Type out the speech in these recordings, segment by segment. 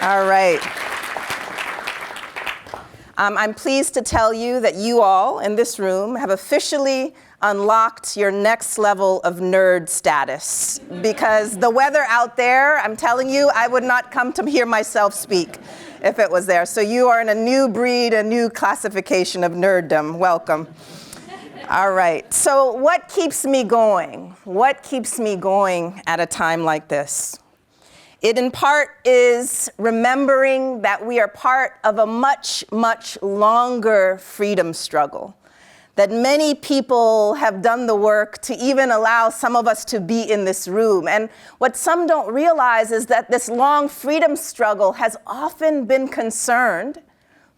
All right. I'm pleased to tell you that you all in this room have officially unlocked your next level of nerd status. Because the weather out there, I'm telling you, I would not come to hear myself speak if it was there. So you are in a new breed, a new classification of nerddom. Welcome. All right. So what keeps me going? What keeps me going at a time like this? It in part is remembering that we are part of a much, much longer freedom struggle, that many people have done the work to even allow some of us to be in this room. And what some don't realize is that this long freedom struggle has often been concerned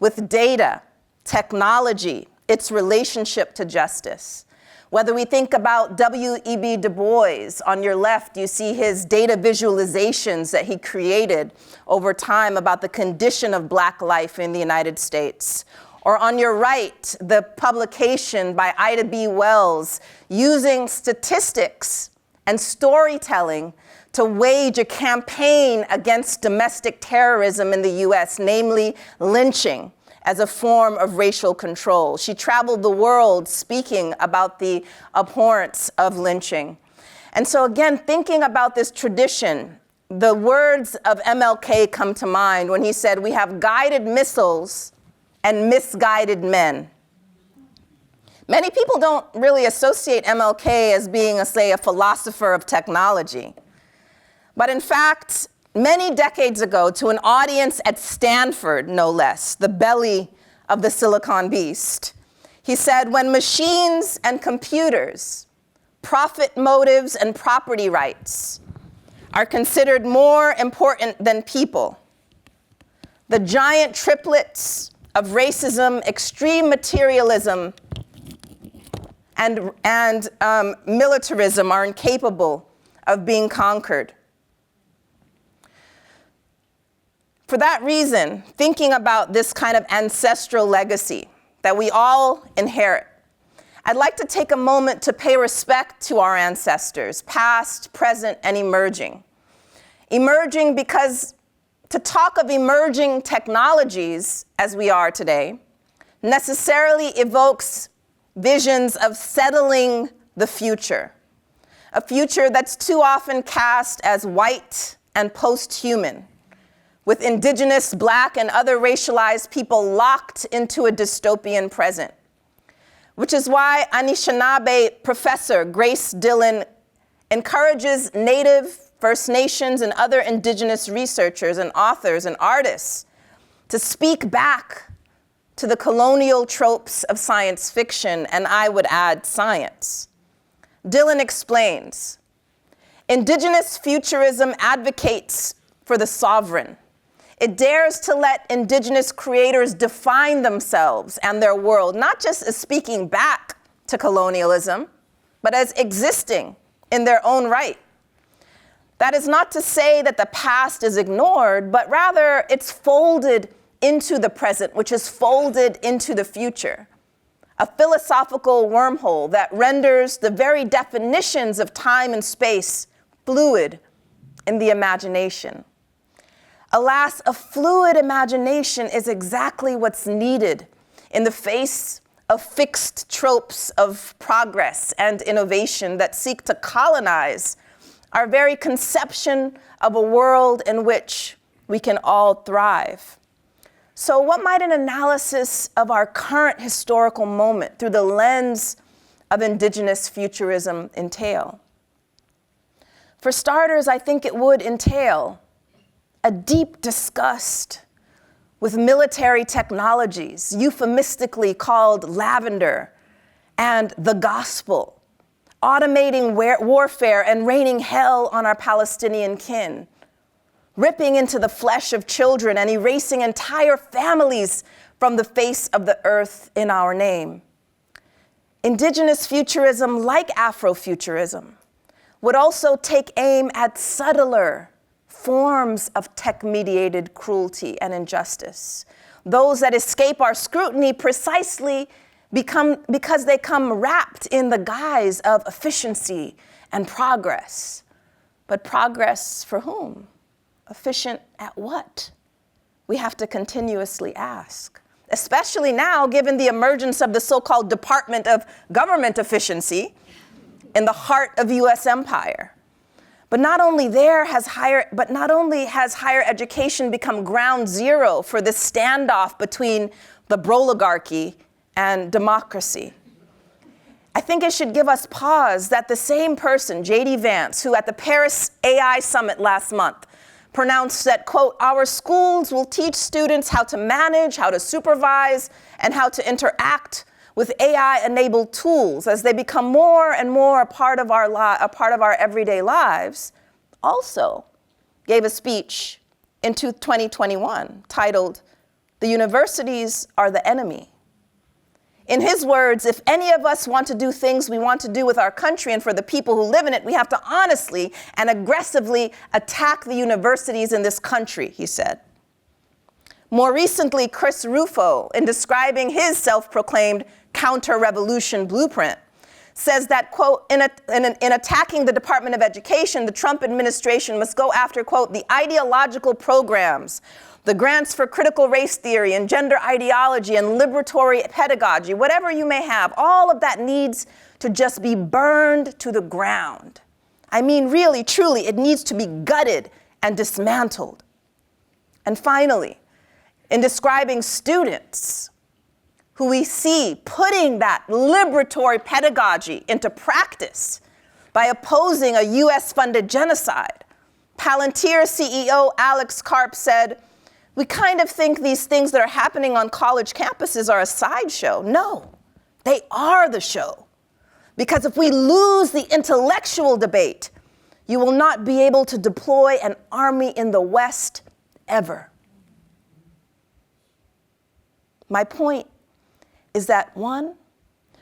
with data, technology, its relationship to justice. Whether we think about W.E.B. Du Bois, on your left, you see his data visualizations that he created over time about the condition of Black life in the United States. Or on your right, the publication by Ida B. Wells using statistics and storytelling to wage a campaign against domestic terrorism in the US, namely lynching, as a form of racial control. She traveled the world speaking about the abhorrence of lynching. And so again, thinking about this tradition, the words of MLK come to mind when he said, "We have guided missiles and misguided men." Many people don't really associate MLK as being, say, a philosopher of technology. But in fact, many decades ago, to an audience at Stanford, no less, the belly of the Silicon Beast, he said, "When machines and computers, profit motives and property rights are considered more important than people, the giant triplets of racism, extreme materialism, and militarism are incapable of being conquered." For that reason, thinking about this kind of ancestral legacy that we all inherit, I'd like to take a moment to pay respect to our ancestors, past, present, and emerging. Emerging because to talk of emerging technologies as we are today necessarily evokes visions of settling the future, a future that's too often cast as white and post-human, with indigenous, Black, and other racialized people locked into a dystopian present. Which is why Anishinaabe professor Grace Dillon encourages Native, First Nations, and other indigenous researchers and authors and artists to speak back to the colonial tropes of science fiction, and I would add science. Dillon explains, indigenous futurism advocates for the sovereign. It dares to let indigenous creators define themselves and their world, not just as speaking back to colonialism, but as existing in their own right. That is not to say that the past is ignored, but rather it's folded into the present, which is folded into the future. A philosophical wormhole that renders the very definitions of time and space fluid in the imagination. Alas, a fluid imagination is exactly what's needed in the face of fixed tropes of progress and innovation that seek to colonize our very conception of a world in which we can all thrive. So what might an analysis of our current historical moment through the lens of indigenous futurism entail? For starters, I think it would entail a deep disgust with military technologies, euphemistically called lavender and the gospel, automating warfare and raining hell on our Palestinian kin, ripping into the flesh of children and erasing entire families from the face of the earth in our name. Indigenous futurism, like Afrofuturism, would also take aim at subtler forms of tech-mediated cruelty and injustice, those that escape our scrutiny precisely because they come wrapped in the guise of efficiency and progress. But progress for whom? Efficient at what? we have to continuously ask, especially now given the emergence of the so-called Department of Government Efficiency in the heart of US empire. But not only has higher education become ground zero for this standoff between the broligarchy and democracy. I think it should give us pause that the same person, J.D. Vance, who at the Paris AI Summit last month pronounced that, quote, our schools will teach students how to manage, how to supervise, and how to interact with AI-enabled tools as they become more and more a part of our everyday lives, also gave a speech in 2021 titled, "The Universities Are the Enemy." In his words, if any of us want to do things we want to do with our country and for the people who live in it, we have to honestly and aggressively attack the universities in this country, he said. More recently, Chris Rufo, in describing his self-proclaimed counter-revolution blueprint, says that, quote, in attacking the Department of Education, the Trump administration must go after, quote, the ideological programs, the grants for critical race theory and gender ideology and liberatory pedagogy, whatever you may have, all of that needs to just be burned to the ground. I mean, really, truly, it needs to be gutted and dismantled. And finally, in describing students who we see putting that liberatory pedagogy into practice by opposing a US-funded genocide, Palantir CEO Alex Karp said, we kind of think these things that are happening on college campuses are a sideshow. No, they are the show. Because if we lose the intellectual debate, you will not be able to deploy an army in the West ever. My point is that, one,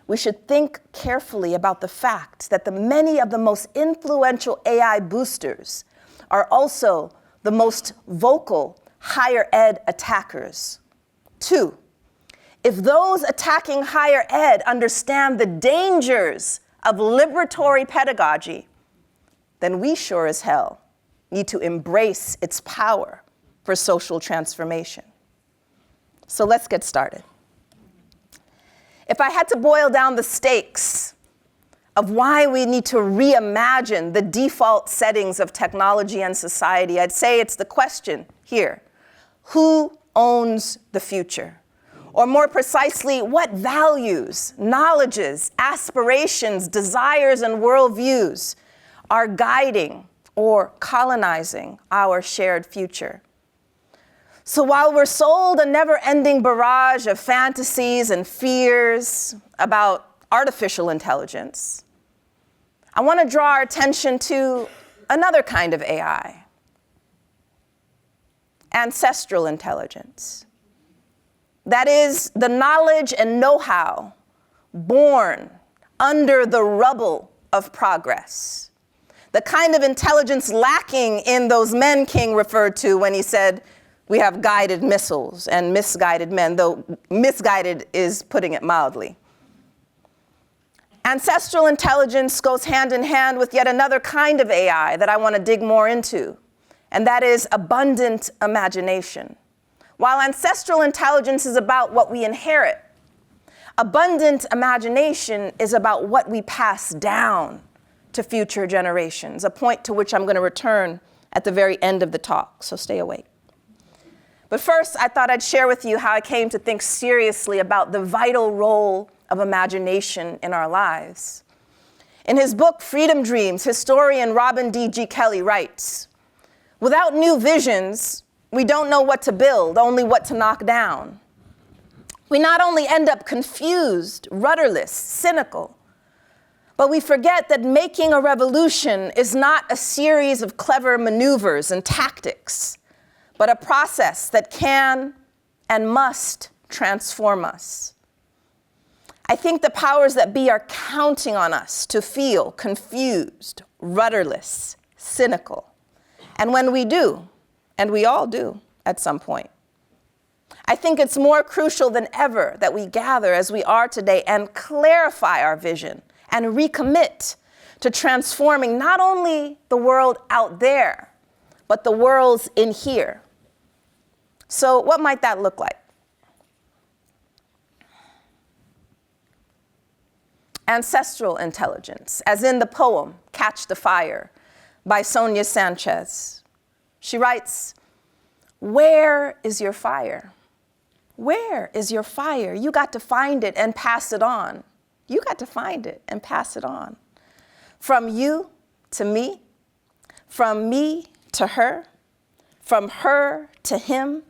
we should think carefully about the fact that many of the most influential AI boosters are also the most vocal higher ed attackers. Two, if those attacking higher ed understand the dangers of liberatory pedagogy, then we sure as hell need to embrace its power for social transformation. So let's get started. If I had to boil down the stakes of why we need to reimagine the default settings of technology and society, I'd say it's the question here: who owns the future? Or more precisely, what values, knowledges, aspirations, desires, and worldviews are guiding or colonizing our shared future? So while we're sold a never-ending barrage of fantasies and fears about artificial intelligence, I want to draw our attention to another kind of AI: ancestral intelligence. That is, the knowledge and know-how born under the rubble of progress. The kind of intelligence lacking in those men King referred to when he said, we have guided missiles and misguided men, though misguided is putting it mildly. Ancestral intelligence goes hand in hand with yet another kind of AI that I want to dig more into, and that is abundant imagination. While ancestral intelligence is about what we inherit, abundant imagination is about what we pass down to future generations, a point to which I'm going to return at the very end of the talk, so stay awake. But first, I thought I'd share with you how I came to think seriously about the vital role of imagination in our lives. In his book, Freedom Dreams, historian Robin D.G. Kelley writes, without new visions, we don't know what to build, only what to knock down. We not only end up confused, rudderless, cynical, but we forget that making a revolution is not a series of clever maneuvers and tactics, but a process that can and must transform us. I think the powers that be are counting on us to feel confused, rudderless, cynical. And when we do, and we all do at some point, I think it's more crucial than ever that we gather as we are today and clarify our vision and recommit to transforming not only the world out there, but the worlds in here. So what might that look like? Ancestral intelligence, as in the poem, Catch the Fire, by Sonia Sanchez. She writes, "Where is your fire? Where is your fire? You got to find it and pass it on. You got to find it and pass it on. From you to me, from me to her, from her to him,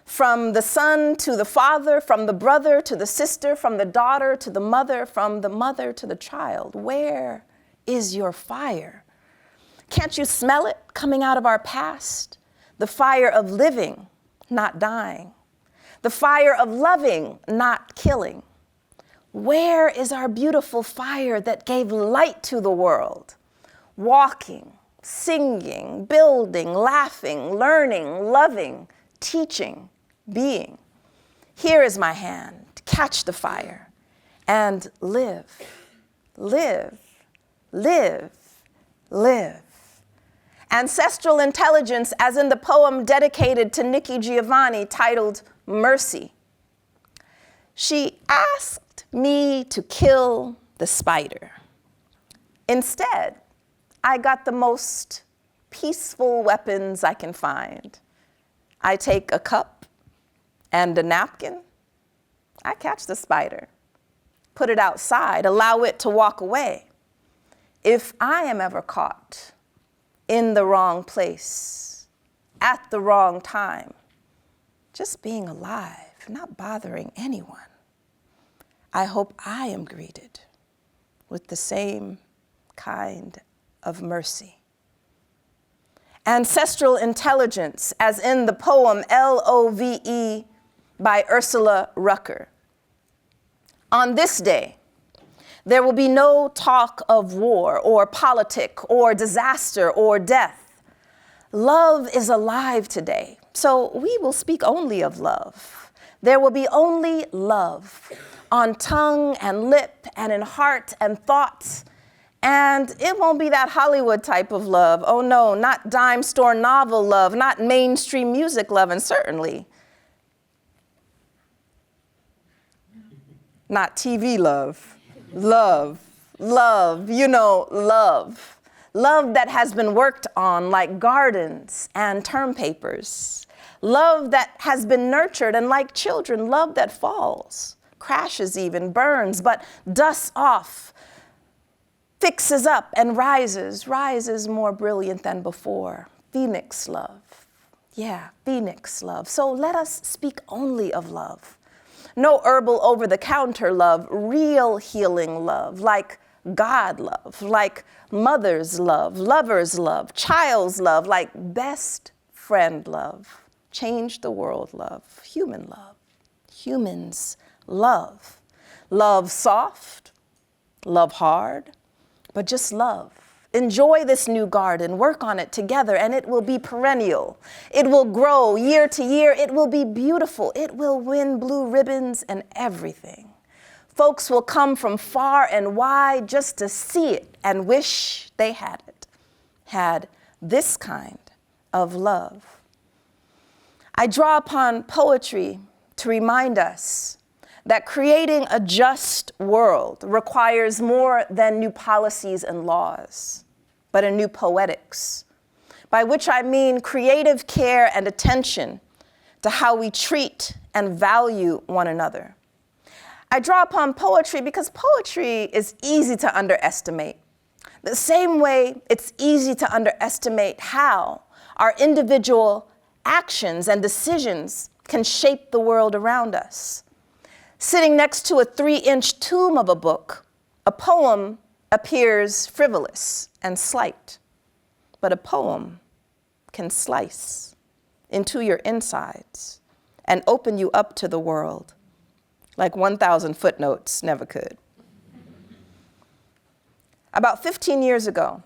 from the son to the father, from the brother to the sister, from the daughter to the mother, from the mother to the child. Where is your fire? Can't you smell it coming out of our past? The fire of living, not dying. The fire of loving, not killing. Where is our beautiful fire that gave light to the world? Walking, singing, building, laughing, learning, loving, teaching, being. Here is my hand, catch the fire, and live, live, live, live. Ancestral intelligence, as in the poem dedicated to Nikki Giovanni titled Mercy. She asked me to kill the spider. Instead, I got the most peaceful weapons I can find. I take a cup and a napkin. I catch the spider, put it outside, allow it to walk away. If I am ever caught in the wrong place, at the wrong time, just being alive, not bothering anyone, I hope I am greeted with the same kind of mercy. Ancestral intelligence, as in the poem Love by Ursula Rucker. On this day, there will be no talk of war or politic or disaster or death. Love is alive today, so we will speak only of love. There will be only love on tongue and lip and in heart and thoughts. And it won't be that Hollywood type of love. Oh no, not dime store novel love, not mainstream music love, and certainly not TV love. Love, love, you know, love. Love that has been worked on like gardens and term papers. Love that has been nurtured, and like children, love that falls, crashes even, burns, but dusts off, fixes up and rises more brilliant than before. Phoenix love. Yeah, Phoenix love. So let us speak only of love. No herbal over-the-counter love, real healing love, like God love, like mother's love, lover's love, child's love, like best friend love, change the world love, human love, humans love. Love soft, love hard, but just love. Enjoy this new garden, work on it together, and it will be perennial. It will grow year to year. It will be beautiful. It will win blue ribbons and everything. Folks will come from far and wide just to see it and wish they had it, had this kind of love. I draw upon poetry to remind us that creating a just world requires more than new policies and laws, but a new poetics, by which I mean creative care and attention to how we treat and value one another. I draw upon poetry because poetry is easy to underestimate. The same way it's easy to underestimate how our individual actions and decisions can shape the world around us. Sitting next to a 3-inch tomb of a book, a poem appears frivolous and slight, but a poem can slice into your insides and open you up to the world like 1,000 footnotes never could. About 15 years ago,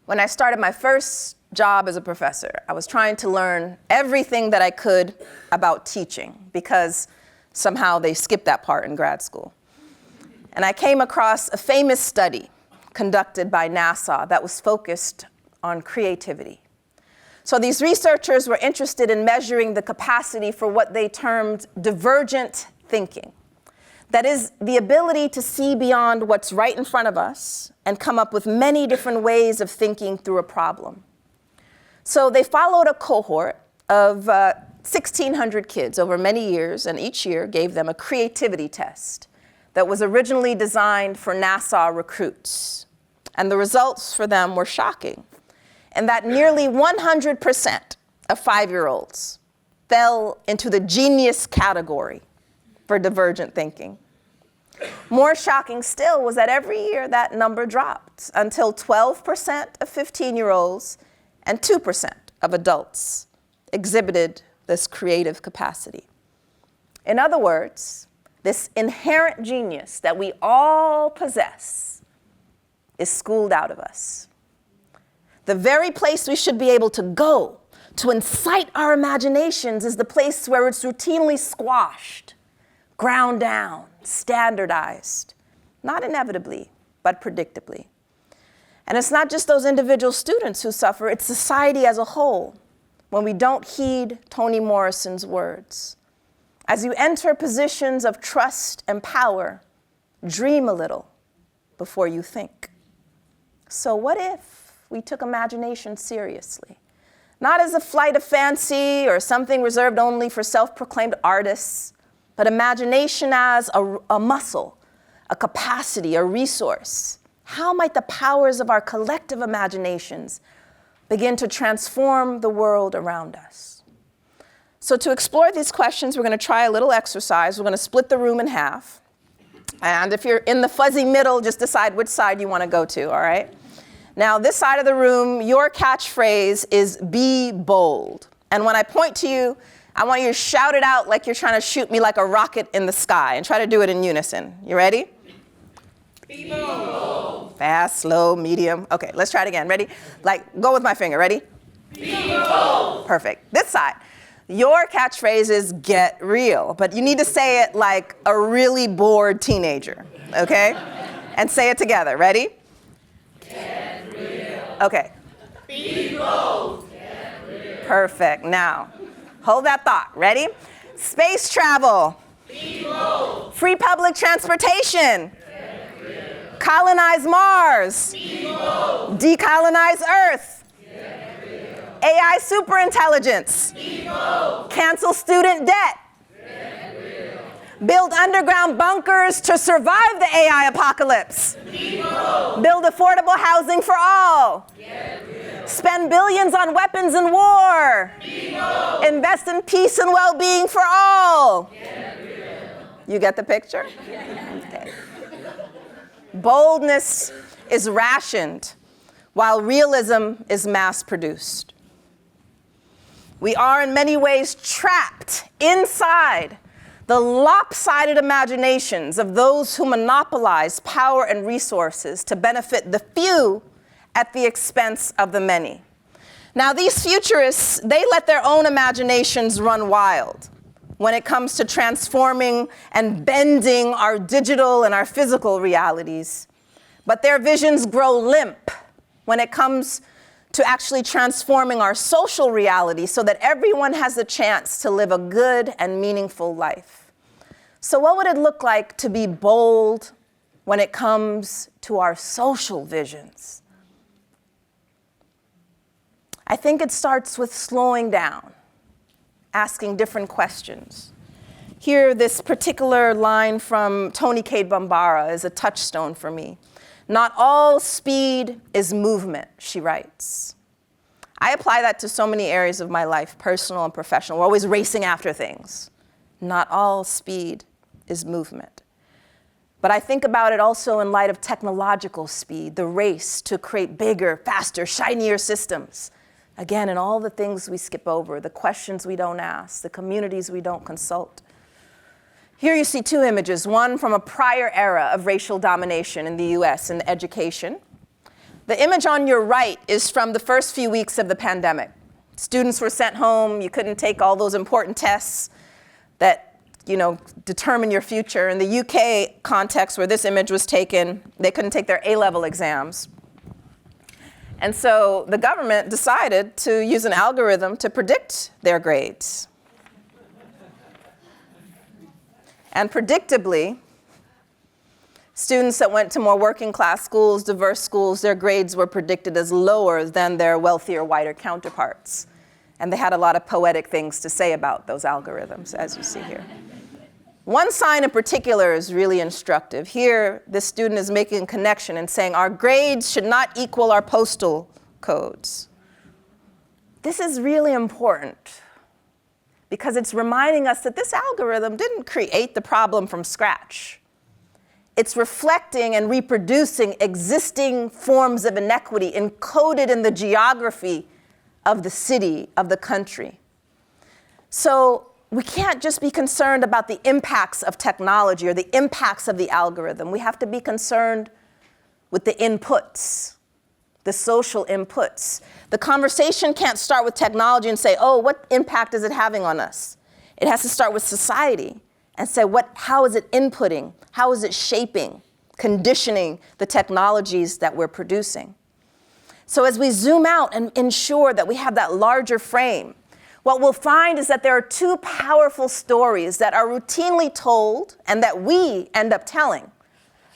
when I started my first job as a professor, I was trying to learn everything that I could about teaching because somehow they skipped that part in grad school. And I came across a famous study conducted by NASA that was focused on creativity. So these researchers were interested in measuring the capacity for what they termed divergent thinking. That is, the ability to see beyond what's right in front of us and come up with many different ways of thinking through a problem. So they followed a cohort of 1,600 kids over many years, and each year gave them a creativity test that was originally designed for NASA recruits. And the results for them were shocking, in that nearly 100% of 5-year-olds fell into the genius category for divergent thinking. More shocking still was that every year that number dropped until 12% of 15-year-olds and 2% of adults exhibited this creative capacity. In other words, this inherent genius that we all possess is schooled out of us. The very place we should be able to go to incite our imaginations is the place where it's routinely squashed, ground down, standardized, not inevitably, but predictably. And it's not just those individual students who suffer, it's society as a whole when we don't heed Toni Morrison's words. As you enter positions of trust and power, dream a little before you think. So what if we took imagination seriously? Not as a flight of fancy or something reserved only for self-proclaimed artists, but imagination as a muscle, a capacity, a resource. How might the powers of our collective imaginations begin to transform the world around us? So to explore these questions, we're going to try a little exercise. We're going to split the room in half. And if you're in the fuzzy middle, just decide which side you want to go to, all right? Now, this side of the room, your catchphrase is be bold. And when I point to you, I want you to shout it out like you're trying to shoot me like a rocket in the sky, and try to do it in unison. You ready? Be bold. Fast, slow, medium. Okay, let's try it again. Ready? Like, go with my finger. Ready? Be bold. Perfect. This side. Your catchphrase is get real, but you need to say it like a really bored teenager, okay? And say it together. Ready? Get real. Okay. Be bold. Get real. Perfect. Now, hold that thought. Ready? Space travel. Be bold. Free public transportation. Get real. Colonize Mars. Be bold. Decolonize Earth. AI superintelligence. Be bold. Cancel student debt. Get real. Build underground bunkers to survive the AI apocalypse. Be bold. Build affordable housing for all. Get real. Spend billions on weapons and war. Be bold. Invest in peace and well-being for all. Get real. You get the picture? Okay. Boldness is rationed, while realism is mass-produced. We are in many ways trapped inside the lopsided imaginations of those who monopolize power and resources to benefit the few at the expense of the many. Now, these futurists, they let their own imaginations run wild when it comes to transforming and bending our digital and our physical realities. But their visions grow limp when it comes to actually transforming our social reality so that everyone has the chance to live a good and meaningful life. So what would it look like to be bold when it comes to our social visions? I think it starts with slowing down, asking different questions. Here, this particular line from Toni Cade Bambara is a touchstone for me. Not all speed is movement, she writes. I apply that to so many areas of my life, personal and professional. We're always racing after things. Not all speed is movement. But I think about it also in light of technological speed, the race to create bigger, faster, shinier systems. Again, in all the things we skip over, the questions we don't ask, the communities we don't consult. Here you see two images, one from a prior era of racial domination in the US in education. The image on your right is from the first few weeks of the pandemic. Students were sent home, you couldn't take all those important tests that, determine your future. In the UK context where this image was taken, they couldn't take their A-level exams. And so the government decided to use an algorithm to predict their grades. And predictably, students that went to more working class schools, diverse schools, their grades were predicted as lower than their wealthier, whiter counterparts. And they had a lot of poetic things to say about those algorithms, as you see here. One sign in particular is really instructive. Here, this student is making a connection and saying our grades should not equal our postal codes. This is really important because it's reminding us that this algorithm didn't create the problem from scratch. It's reflecting and reproducing existing forms of inequity encoded in the geography of the city, of the country. So we can't just be concerned about the impacts of technology or the impacts of the algorithm. We have to be concerned with the inputs, the social inputs. The conversation can't start with technology and say, oh, what impact is it having on us? It has to start with society and say, how is it inputting? How is it shaping, conditioning the technologies that we're producing? So as we zoom out and ensure that we have that larger frame, what we'll find is that there are two powerful stories that are routinely told and that we end up telling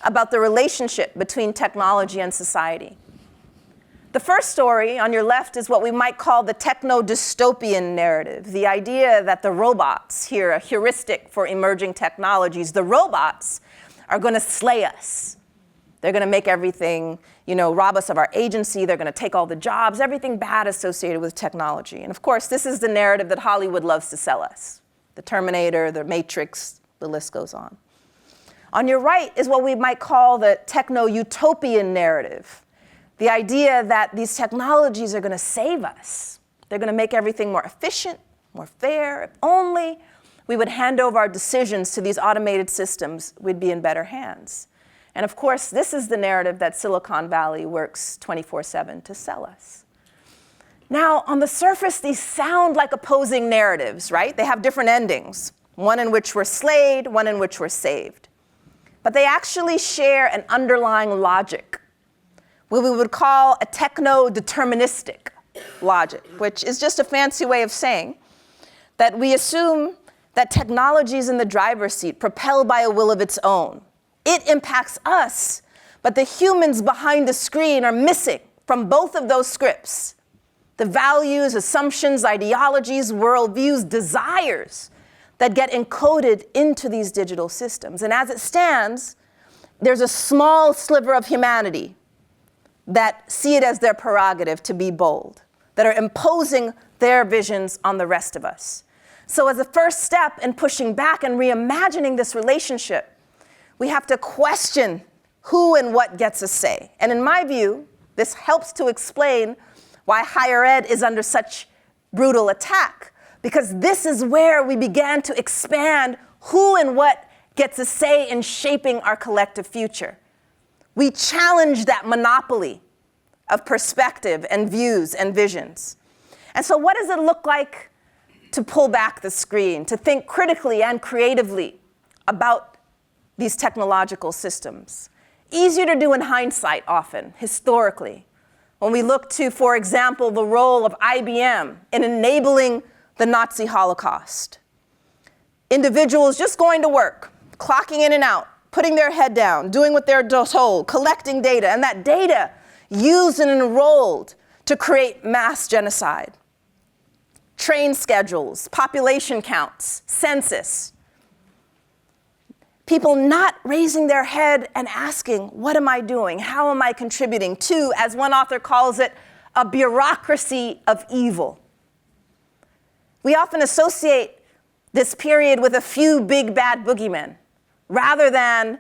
about the relationship between technology and society. The first story on your left is what we might call the techno-dystopian narrative, the idea that the robots, here a heuristic for emerging technologies, the robots are going to slay us. They're going to make everything, rob us of our agency. They're going to take all the jobs, everything bad associated with technology. And of course, this is the narrative that Hollywood loves to sell us. The Terminator, the Matrix, the list goes on. On your right is what we might call the techno-utopian narrative. The idea that these technologies are going to save us. They're going to make everything more efficient, more fair. If only we would hand over our decisions to these automated systems, we'd be in better hands. And of course, this is the narrative that Silicon Valley works 24/7 to sell us. Now, on the surface, these sound like opposing narratives, right? They have different endings, one in which we're slayed, one in which we're saved. But they actually share an underlying logic, what we would call a techno-deterministic logic, which is just a fancy way of saying that we assume that technology is in the driver's seat, propelled by a will of its own. It impacts us, but the humans behind the screen are missing from both of those scripts. The values, assumptions, ideologies, worldviews, desires that get encoded into these digital systems. And as it stands, there's a small sliver of humanity that see it as their prerogative to be bold, that are imposing their visions on the rest of us. So as a first step in pushing back and reimagining this relationship, we have to question who and what gets a say. And in my view, this helps to explain why higher ed is under such brutal attack, because this is where we began to expand who and what gets a say in shaping our collective future. We challenge that monopoly of perspective and views and visions. And so what does it look like to pull back the screen, to think critically and creatively about these technological systems? Easier to do in hindsight often, historically. When we look to, for example, the role of IBM in enabling the Nazi Holocaust. Individuals just going to work, clocking in and out, putting their head down, doing what they're told, collecting data, and that data used and enrolled to create mass genocide. Train schedules, population counts, census. People not raising their head and asking, what am I doing? How am I contributing to, as one author calls it, a bureaucracy of evil? We often associate this period with a few big bad boogeymen, rather than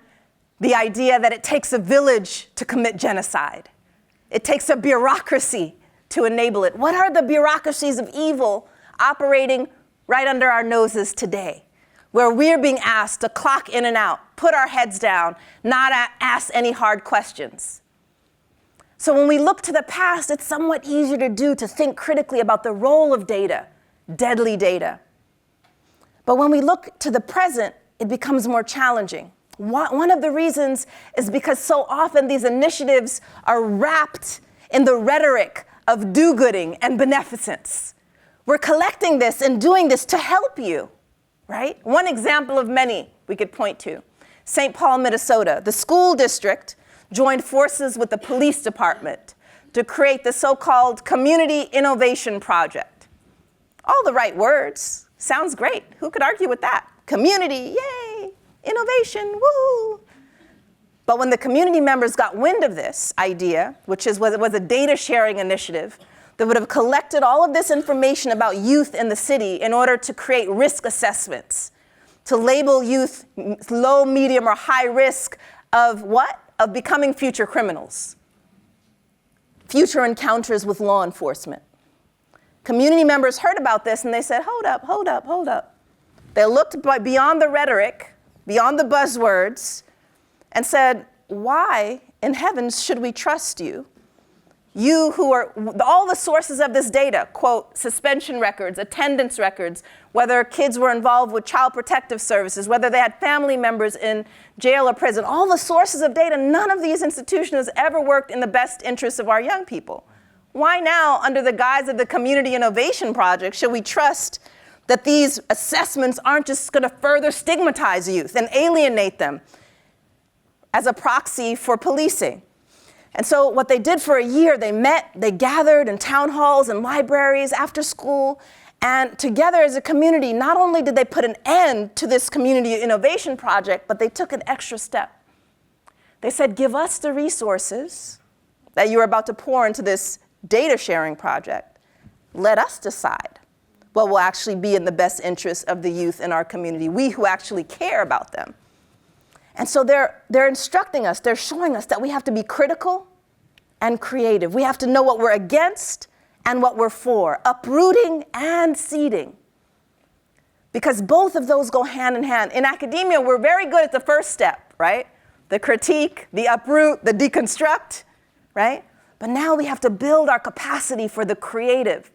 the idea that it takes a village to commit genocide. It takes a bureaucracy to enable it. What are the bureaucracies of evil operating right under our noses today, where we're being asked to clock in and out, put our heads down, not ask any hard questions? So when we look to the past, it's somewhat easier to do to think critically about the role of data, deadly data. But when we look to the present, it becomes more challenging. One of the reasons is because so often these initiatives are wrapped in the rhetoric of do-gooding and beneficence. We're collecting this and doing this to help you, right? One example of many we could point to. St. Paul, Minnesota, the school district joined forces with the police department to create the so-called Community Innovation Project. All the right words, sounds great. Who could argue with that? Community, yay, innovation, woo. But when the community members got wind of this idea, which was a data sharing initiative that would have collected all of this information about youth in the city in order to create risk assessments, to label youth low, medium, or high risk of what? Of becoming future criminals, future encounters with law enforcement. Community members heard about this and they said, hold up, hold up, hold up. They looked beyond the rhetoric, beyond the buzzwords, and said, why in heavens should we trust you? You who are, all the sources of this data, quote, suspension records, attendance records, whether kids were involved with child protective services, whether they had family members in jail or prison, all the sources of data, none of these institutions ever worked in the best interests of our young people. Why now, under the guise of the Community Innovation Project, should we trust that these assessments aren't just going to further stigmatize youth and alienate them as a proxy for policing? And so what they did for a year, they met, they gathered in town halls and libraries after school, and together as a community, not only did they put an end to this Community Innovation Project, but they took an extra step. They said, give us the resources that you're about to pour into this data sharing project. Let us decide what will actually be in the best interest of the youth in our community, we who actually care about them. And so they're instructing us, they're showing us that we have to be critical and creative. We have to know what we're against and what we're for, uprooting and seeding. Because both of those go hand in hand. In academia, we're very good at the first step, right? The critique, the uproot, the deconstruct, right? But now we have to build our capacity for the creative,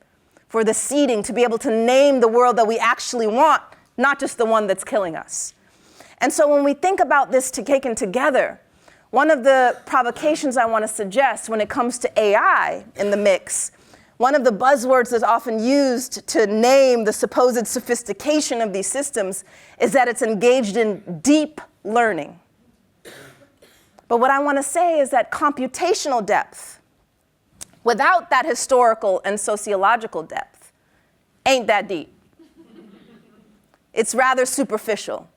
for the seeding, to be able to name the world that we actually want, not just the one that's killing us. And so when we think about this taken together, one of the provocations I want to suggest when it comes to AI in the mix, one of the buzzwords that's often used to name the supposed sophistication of these systems is that it's engaged in deep learning. But what I want to say is that computational depth, without that historical and sociological depth, ain't that deep. It's rather superficial.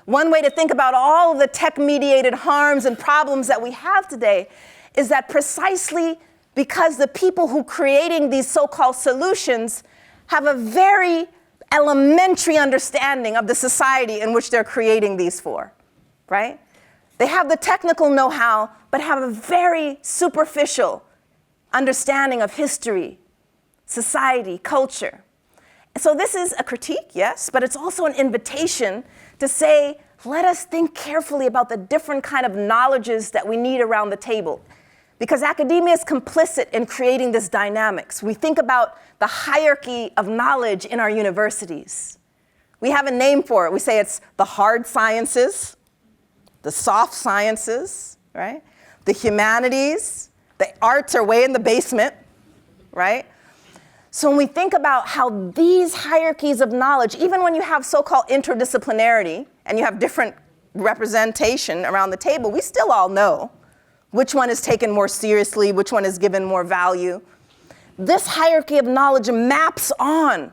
One way to think about all of the tech-mediated harms and problems that we have today is that precisely because the people who are creating these so-called solutions have a very elementary understanding of the society in which they're creating these for, right? They have the technical know-how, but have a very superficial understanding of history, society, culture. So this is a critique, yes, but it's also an invitation to say, let us think carefully about the different kind of knowledges that we need around the table. Because academia is complicit in creating this dynamics. We think about the hierarchy of knowledge in our universities. We have a name for it. We say it's the hard sciences, the soft sciences, right? The humanities, the arts are way in the basement, right? So when we think about how these hierarchies of knowledge, even when you have so-called interdisciplinarity and you have different representation around the table, we still all know which one is taken more seriously, which one is given more value. This hierarchy of knowledge maps on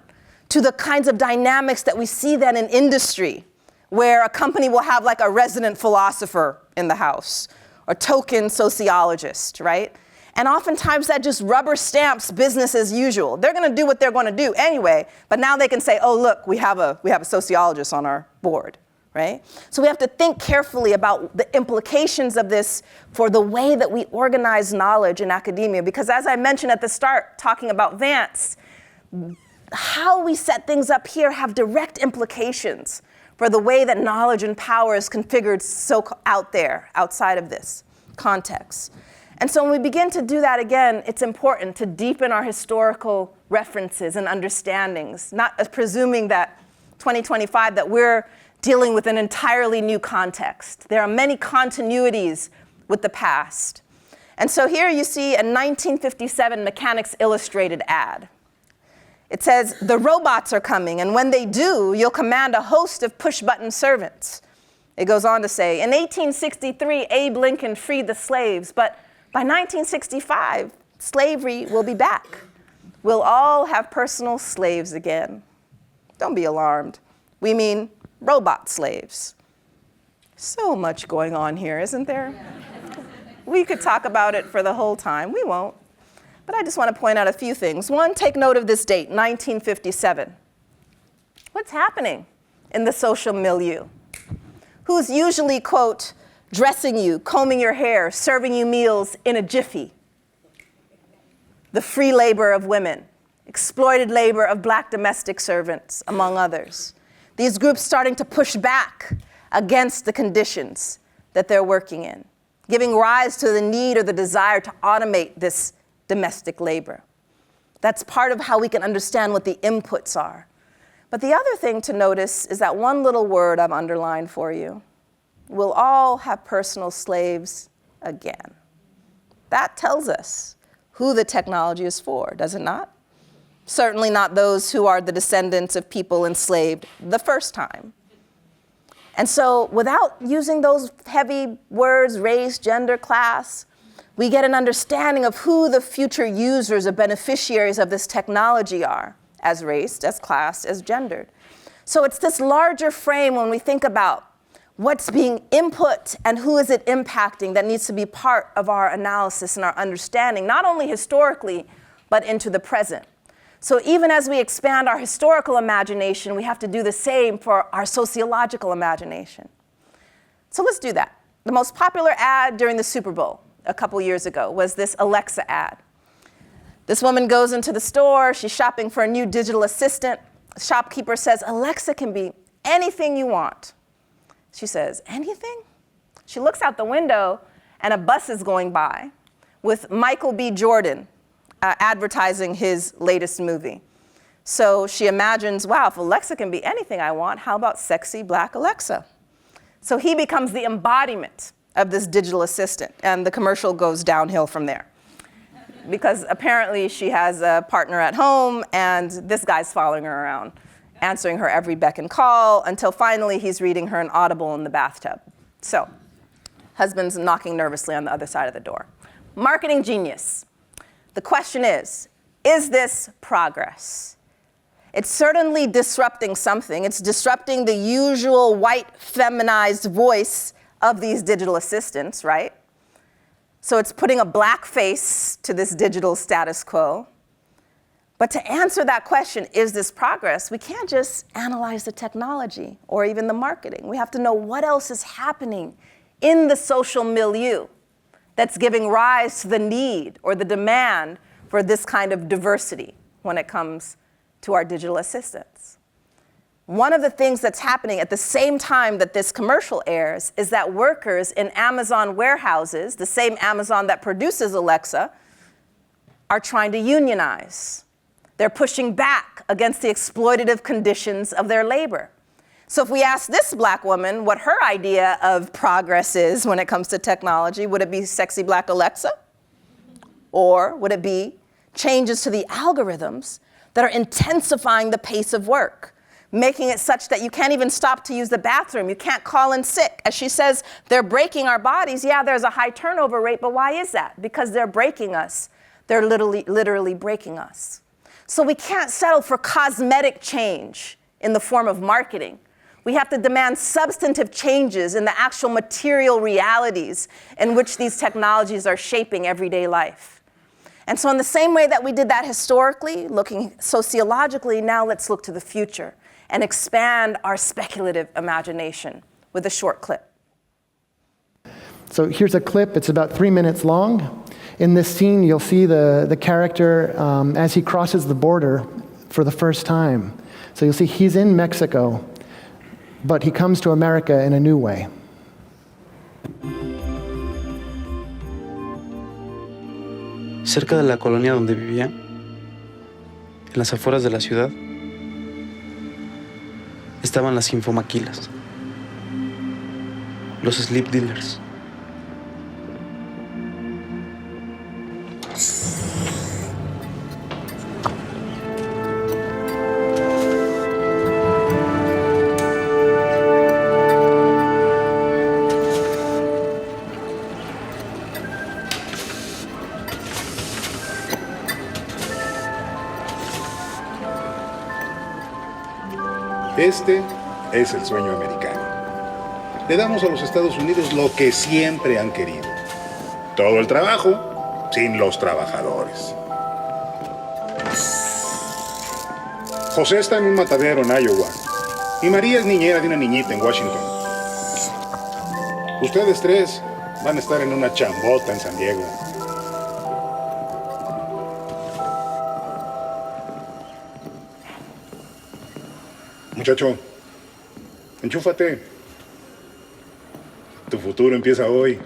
to the kinds of dynamics that we see then in industry, where a company will have like a resident philosopher in the house, or token sociologist, right? And oftentimes that just rubber stamps business as usual. They're going to do what they're going to do anyway, but now they can say, oh, look, we have a sociologist on our board, right? So we have to think carefully about the implications of this for the way that we organize knowledge in academia. Because as I mentioned at the start, talking about Vance, how we set things up here have direct implications for the way that knowledge and power is configured so out there, outside of this context. And so when we begin to do that again, it's important to deepen our historical references and understandings, not presuming that 2025, that we're dealing with an entirely new context. There are many continuities with the past. And so here you see a 1957 Mechanics Illustrated ad. It says, "The robots are coming, and when they do, you'll command a host of push-button servants." It goes on to say, "In 1863, Abe Lincoln freed the slaves, but by 1965, slavery will be back. We'll all have personal slaves again." Don't be alarmed. We mean robot slaves. So much going on here, isn't there? We could talk about it for the whole time. We won't. But I just want to point out a few things. One, take note of this date, 1957. What's happening in the social milieu? Who's usually, quote, dressing you, combing your hair, serving you meals in a jiffy? The free labor of women, exploited labor of black domestic servants, among others. These groups starting to push back against the conditions that they're working in, giving rise to the need or the desire to automate this domestic labor. That's part of how we can understand what the inputs are. But the other thing to notice is that one little word I've underlined for you. We'll all have personal slaves again. That tells us who the technology is for, does it not? Certainly not those who are the descendants of people enslaved the first time. And so without using those heavy words, race, gender, class, we get an understanding of who the future users or beneficiaries of this technology are, as race, as class, as gendered. So it's this larger frame when we think about what's being input and who is it impacting that needs to be part of our analysis and our understanding, not only historically, but into the present. So even as we expand our historical imagination, we have to do the same for our sociological imagination. So let's do that. The most popular ad during the Super Bowl a couple years ago was this Alexa ad. This woman goes into the store, she's shopping for a new digital assistant. The shopkeeper says, "Alexa can be anything you want." She says, "Anything?" She looks out the window and a bus is going by with Michael B. Jordan advertising his latest movie. So she imagines, wow, if Alexa can be anything I want, how about sexy black Alexa? So he becomes the embodiment of this digital assistant, and the commercial goes downhill from there. Because apparently she has a partner at home, and this guy's following her around, answering her every beck and call, until finally he's reading her an Audible in the bathtub. So, husband's knocking nervously on the other side of the door. Marketing genius. The question is this progress? It's certainly disrupting something. It's disrupting the usual white feminized voice of these digital assistants, right? So it's putting a black face to this digital status quo. But to answer that question, is this progress, we can't just analyze the technology or even the marketing. We have to know what else is happening in the social milieu that's giving rise to the need or the demand for this kind of diversity when it comes to our digital assistants. One of the things that's happening at the same time that this commercial airs is that workers in Amazon warehouses, the same Amazon that produces Alexa, are trying to unionize. They're pushing back against the exploitative conditions of their labor. So if we ask this black woman what her idea of progress is when it comes to technology, would it be sexy black Alexa? Or would it be changes to the algorithms that are intensifying the pace of work, making it such that you can't even stop to use the bathroom, you can't call in sick? As she says, they're breaking our bodies. Yeah, there's a high turnover rate, but why is that? Because they're breaking us. They're literally breaking us. So we can't settle for cosmetic change in the form of marketing. We have to demand substantive changes in the actual material realities in which these technologies are shaping everyday life. And so in the same way that we did that historically, looking sociologically, now let's look to the future and expand our speculative imagination with a short clip. So here's a clip. It's about 3 minutes long. In this scene, you'll see the character as he crosses the border for the first time. So you'll see he's in Mexico, but he comes to America in a new way. Cerca de la colonia donde vivía, en las afueras de la ciudad, estaban las infomaquilas, los sleep dealers. Este es el sueño americano. Le damos a los Estados Unidos lo que siempre han querido. Todo el trabajo, sin los trabajadores. José está en un matadero en Iowa. Y María es niñera de una niñita en Washington. Ustedes tres van a estar en una chambota en San Diego. Muchacho, enchúfate. Tu futuro empieza hoy.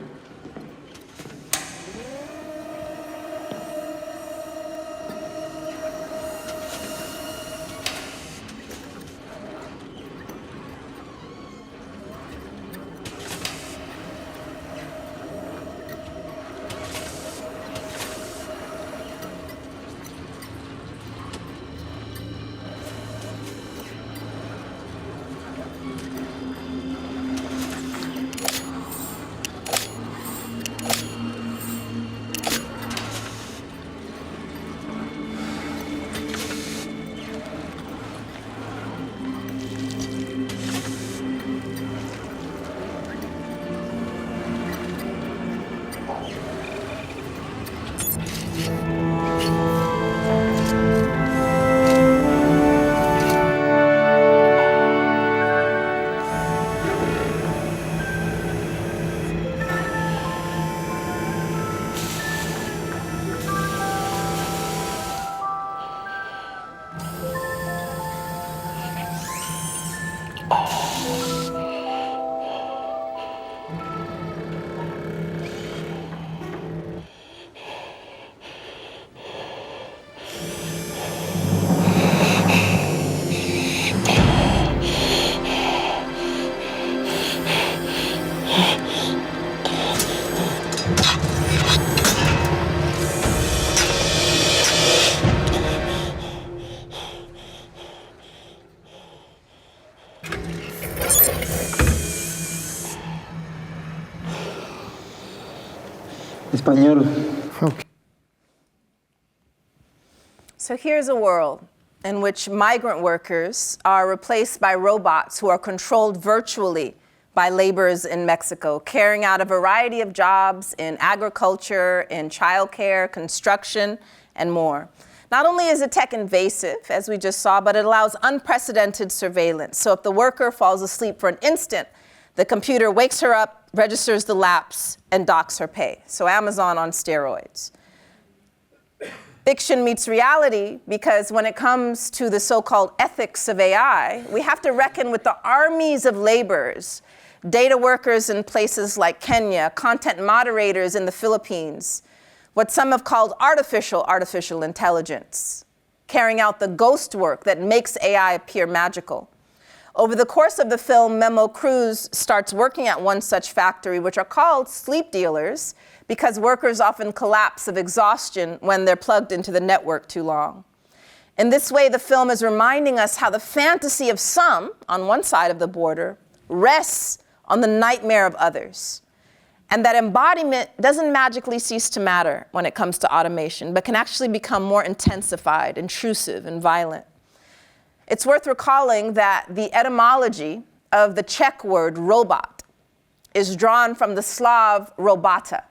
Español. Okay. So here's a world in which migrant workers are replaced by robots who are controlled virtually by laborers in Mexico, carrying out a variety of jobs in agriculture, in childcare, construction, and more. Not only is it tech invasive, as we just saw, but it allows unprecedented surveillance. So if the worker falls asleep for an instant, the computer wakes her up, registers the lapse, and docks her pay. So Amazon on steroids. Fiction meets reality because when it comes to the so-called ethics of AI, we have to reckon with the armies of laborers, data workers in places like Kenya, content moderators in the Philippines, what some have called artificial intelligence, carrying out the ghost work that makes AI appear magical. Over the course of the film, Memo Cruz starts working at one such factory, which are called sleep dealers, because workers often collapse of exhaustion when they're plugged into the network too long. In this way, the film is reminding us how the fantasy of some, on one side of the border, rests on the nightmare of others. And that embodiment doesn't magically cease to matter when it comes to automation, but can actually become more intensified, intrusive, and violent. It's worth recalling that the etymology of the Czech word robot is drawn from the Slav robota,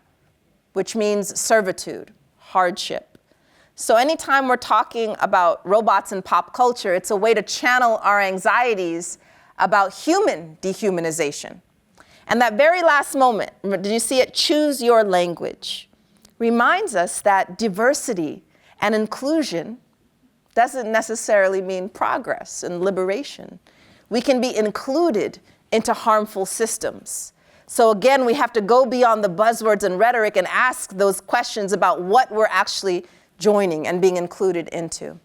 which means servitude, hardship. So anytime we're talking about robots in pop culture, it's a way to channel our anxieties about human dehumanization. And that very last moment, did you see it? Choose your language, reminds us that diversity and inclusion doesn't necessarily mean progress and liberation. We can be included into harmful systems. So again, we have to go beyond the buzzwords and rhetoric and ask those questions about what we're actually joining and being included into.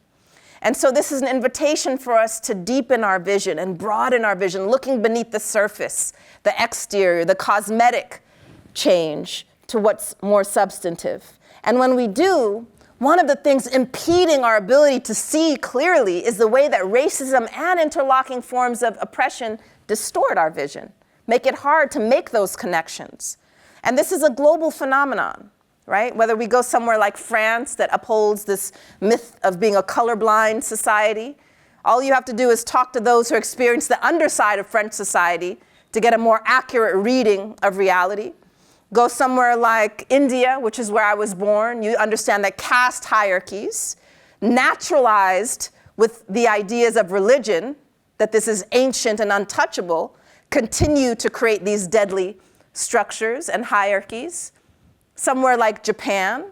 And so this is an invitation for us to deepen our vision and broaden our vision, looking beneath the surface, the exterior, the cosmetic change to what's more substantive. And when we do, one of the things impeding our ability to see clearly is the way that racism and interlocking forms of oppression distort our vision, make it hard to make those connections. And this is a global phenomenon, right? Whether we go somewhere like France that upholds this myth of being a colorblind society, All you have to do is talk to those who experience the underside of French society to get a more accurate reading of reality. Go somewhere like India, which is where I was born. You understand that caste hierarchies, naturalized with the ideas of religion, that this is ancient and untouchable, continue to create these deadly structures and hierarchies. Somewhere like Japan,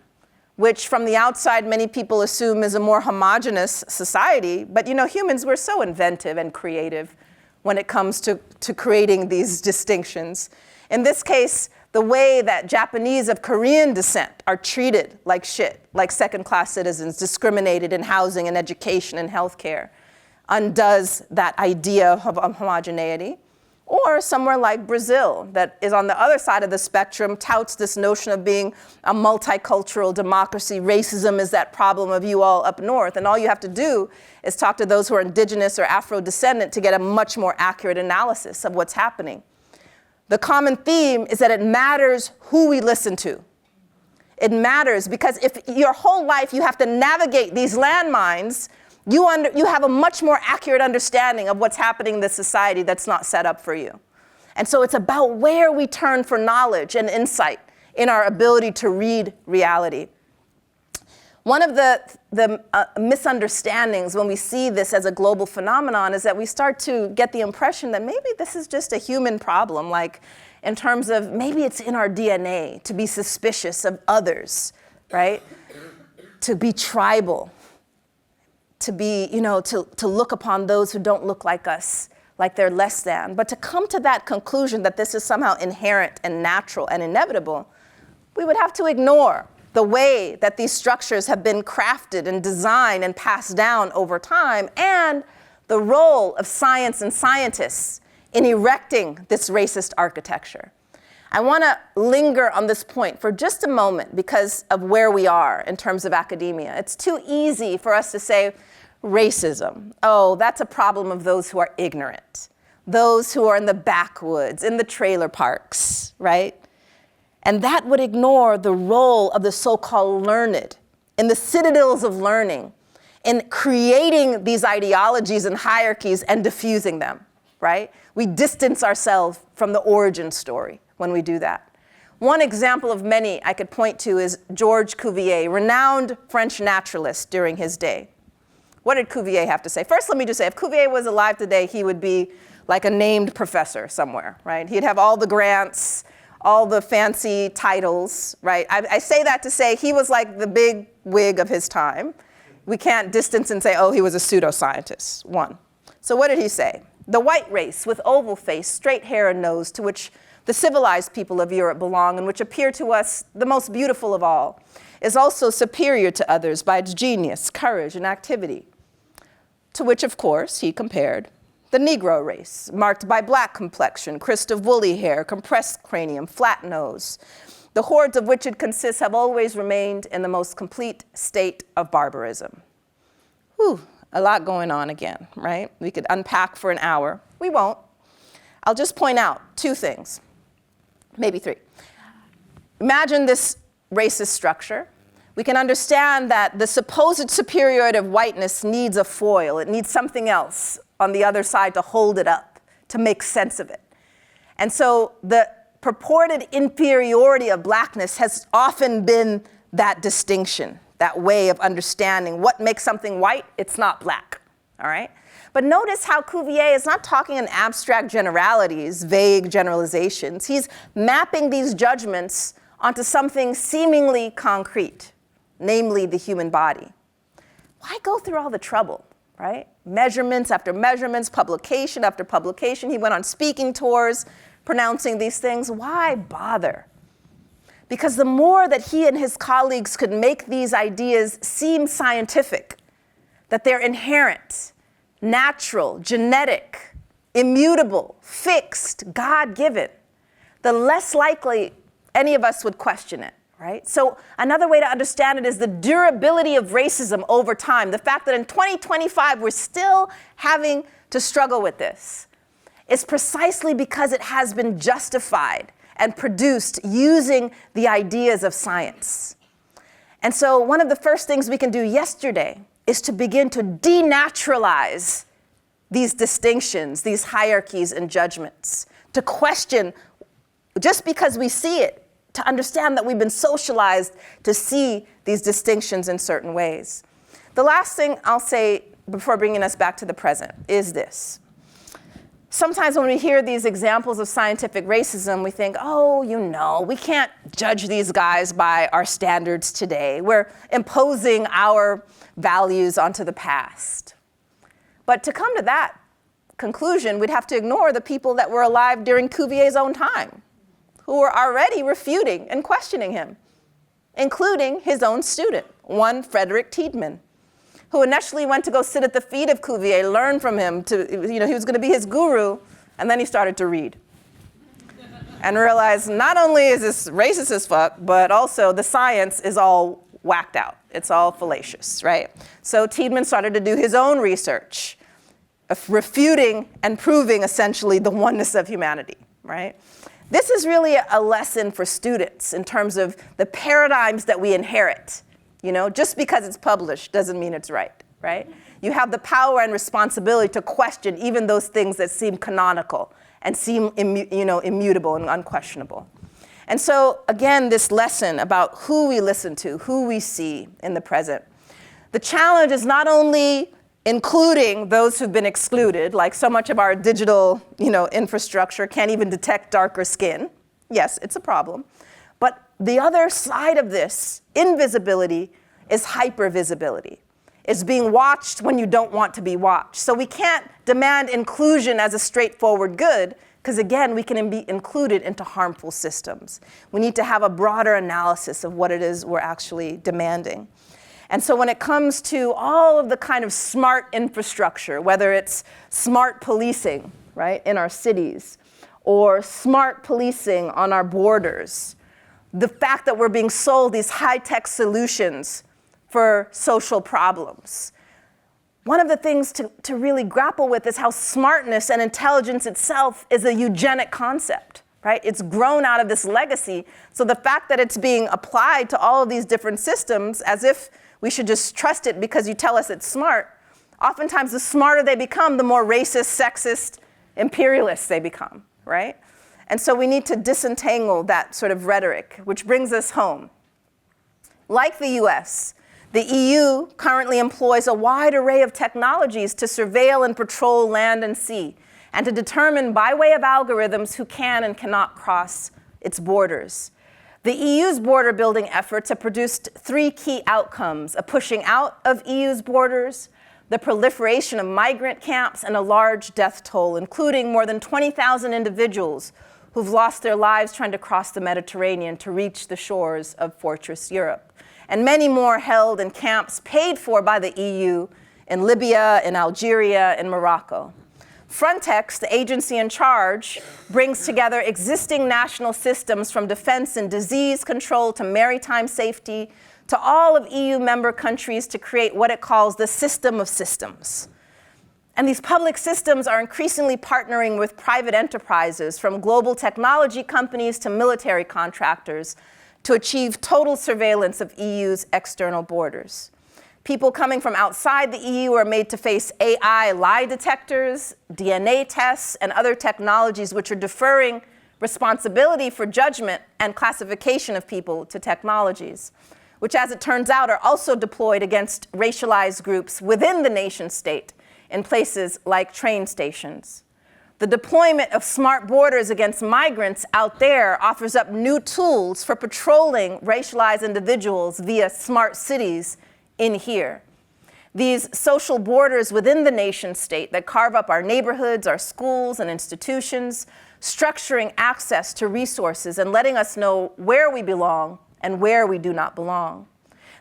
which from the outside many people assume is a more homogeneous society, but you know, humans, we're so inventive and creative when it comes to creating these distinctions. In this case, the way that Japanese of Korean descent are treated like shit, like second-class citizens, discriminated in housing and education and healthcare, undoes that idea of homogeneity. Or somewhere like Brazil, that is on the other side of the spectrum, touts this notion of being a multicultural democracy. Racism is that problem of you all up north. And all you have to do is talk to those who are indigenous or Afro-descendant to get a much more accurate analysis of what's happening. The common theme is that it matters who we listen to. It matters because if your whole life you have to navigate these landmines, you have a much more accurate understanding of what's happening in this society that's not set up for you. And so it's about where we turn for knowledge and insight in our ability to read reality. One of the misunderstandings when we see this as a global phenomenon is that we start to get the impression that maybe this is just a human problem, like in terms of maybe it's in our DNA to be suspicious of others, right? To be tribal. To be, to look upon those who don't look like us, like they're less than. But to come to that conclusion that this is somehow inherent and natural and inevitable, we would have to ignore the way that these structures have been crafted and designed and passed down over time, and the role of science and scientists in erecting this racist architecture. I want to linger on this point for just a moment because of where we are in terms of academia. It's too easy for us to say, racism, oh, that's a problem of those who are ignorant, those who are in the backwoods, in the trailer parks, right? And that would ignore the role of the so-called learned in the citadels of learning, in creating these ideologies and hierarchies and diffusing them, right? We distance ourselves from the origin story when we do that. One example of many I could point to is Georges Cuvier, renowned French naturalist during his day. What did Cuvier have to say? First, let me just say, if Cuvier was alive today, he would be like a named professor somewhere, right? He'd have all the grants, all the fancy titles, right? I say that to say he was like the big wig of his time. We can't distance and say, oh, he was a pseudoscientist, one. So what did he say? The white race with oval face, straight hair and nose, to which the civilized people of Europe belong and which appear to us the most beautiful of all, is also superior to others by its genius, courage, and activity. To which, of course, he compared the Negro race, marked by black complexion, crest of woolly hair, compressed cranium, flat nose. The hordes of which it consists have always remained in the most complete state of barbarism. Whew, a lot going on again, right? We could unpack for an hour. We won't. I'll just point out two things, maybe three. Imagine this racist structure. We can understand that the supposed superiority of whiteness needs a foil. It needs something else on the other side to hold it up, to make sense of it. And so the purported inferiority of blackness has often been that distinction, that way of understanding what makes something white. It's not black, all right? But notice how Cuvier is not talking in abstract generalities, vague generalizations. He's mapping these judgments onto something seemingly concrete, namely the human body. Why go through all the trouble, right? Measurements after measurements, publication after publication. He went on speaking tours, pronouncing these things. Why bother? Because the more that he and his colleagues could make these ideas seem scientific, that they're inherent, natural, genetic, immutable, fixed, God-given, the less likely any of us would question it, right? So another way to understand it is the durability of racism over time. The fact that in 2025 we're still having to struggle with this is precisely because it has been justified and produced using the ideas of science. And so one of the first things we can do yesterday is to begin to denaturalize these distinctions, these hierarchies and judgments, to question, just because we see it, to understand that we've been socialized to see these distinctions in certain ways. The last thing I'll say before bringing us back to the present is this. Sometimes when we hear these examples of scientific racism, we think, oh, you know, we can't judge these guys by our standards today. We're imposing our values onto the past. But to come to that conclusion, we'd have to ignore the people that were alive during Cuvier's own time, who were already refuting and questioning him, including his own student, one Frederick Tiedemann, who initially went to go sit at the feet of Cuvier, learn from him, he was going to be his guru, and then he started to read. And realized not only is this racist as fuck, but also the science is all whacked out. It's all fallacious, right? So Tiedemann started to do his own research, of refuting and proving essentially the oneness of humanity, right? This is really a lesson for students in terms of the paradigms that we inherit. You know, just because it's published doesn't mean it's right? You have the power and responsibility to question even those things that seem canonical and seem immutable and unquestionable. And so, again, this lesson about who we listen to, who we see in the present. The challenge is not only including those who've been excluded, like so much of our digital infrastructure can't even detect darker skin. Yes, it's a problem. But the other side of this, invisibility, is hypervisibility. It's being watched when you don't want to be watched. So we can't demand inclusion as a straightforward good, because again, we can be included into harmful systems. We need to have a broader analysis of what it is we're actually demanding. And so when it comes to all of the kind of smart infrastructure, whether it's smart policing, right, in our cities, or smart policing on our borders, the fact that we're being sold these high-tech solutions for social problems. One of the things to really grapple with is how smartness and intelligence itself is a eugenic concept, right? It's grown out of this legacy. So the fact that it's being applied to all of these different systems as if we should just trust it because you tell us it's smart, oftentimes the smarter they become, the more racist, sexist, imperialist they become, right? And so we need to disentangle that sort of rhetoric, which brings us home. Like the US, the EU currently employs a wide array of technologies to surveil and patrol land and sea, and to determine by way of algorithms who can and cannot cross its borders. The EU's border building efforts have produced 3 key outcomes: a pushing out of EU's borders, the proliferation of migrant camps, and a large death toll, including more than 20,000 individuals who've lost their lives trying to cross the Mediterranean to reach the shores of Fortress Europe, and many more held in camps paid for by the EU in Libya, in Algeria, and Morocco. Frontex, the agency in charge, brings together existing national systems from defense and disease control to maritime safety to all of EU member countries to create what it calls the system of systems. And these public systems are increasingly partnering with private enterprises, from global technology companies to military contractors, to achieve total surveillance of EU's external borders. People coming from outside the EU are made to face AI lie detectors, DNA tests, and other technologies which are deferring responsibility for judgment and classification of people to technologies, which, as it turns out, are also deployed against racialized groups within the nation state in places like train stations. The deployment of smart borders against migrants out there offers up new tools for patrolling racialized individuals via smart cities in here. These social borders within the nation state that carve up our neighborhoods, our schools and institutions, structuring access to resources and letting us know where we belong and where we do not belong.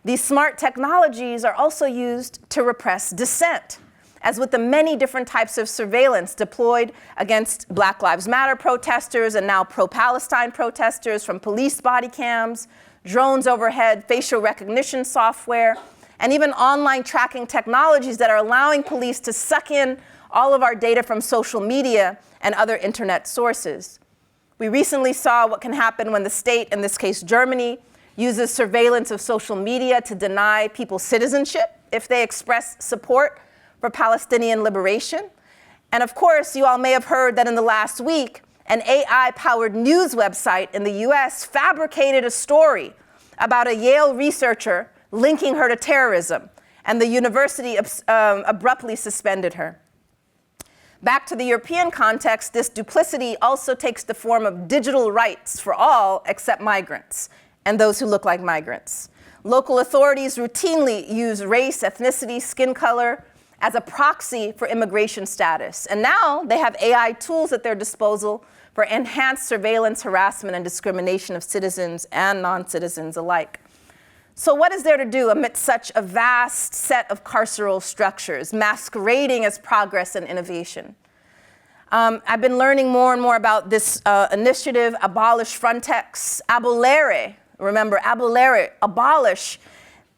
These smart technologies are also used to repress dissent, as with the many different types of surveillance deployed against Black Lives Matter protesters and now pro-Palestine protesters, from police body cams, drones overhead, facial recognition software, and even online tracking technologies that are allowing police to suck in all of our data from social media and other internet sources. We recently saw what can happen when the state, in this case Germany, uses surveillance of social media to deny people citizenship if they express support for Palestinian liberation. And of course, you all may have heard that in the last week, an AI-powered news website in the US fabricated a story about a Yale researcher linking her to terrorism, and the university abruptly suspended her. Back to the European context, this duplicity also takes the form of digital rights for all except migrants and those who look like migrants. Local authorities routinely use race, ethnicity, skin color as a proxy for immigration status. And now they have AI tools at their disposal for enhanced surveillance, harassment, and discrimination of citizens and non-citizens alike. So what is there to do amidst such a vast set of carceral structures masquerading as progress and innovation? I've been learning more and more about this initiative, Abolish Frontex. Abolere, remember, abolere, abolish,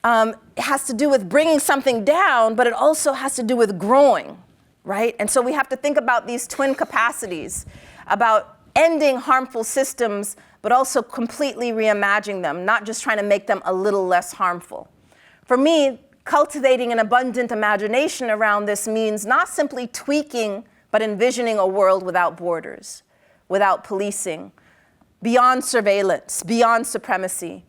has to do with bringing something down, but it also has to do with growing, right? And so we have to think about these twin capacities, about ending harmful systems, but also completely reimagining them, not just trying to make them a little less harmful. For me, cultivating an abundant imagination around this means not simply tweaking, but envisioning a world without borders, without policing, beyond surveillance, beyond supremacy.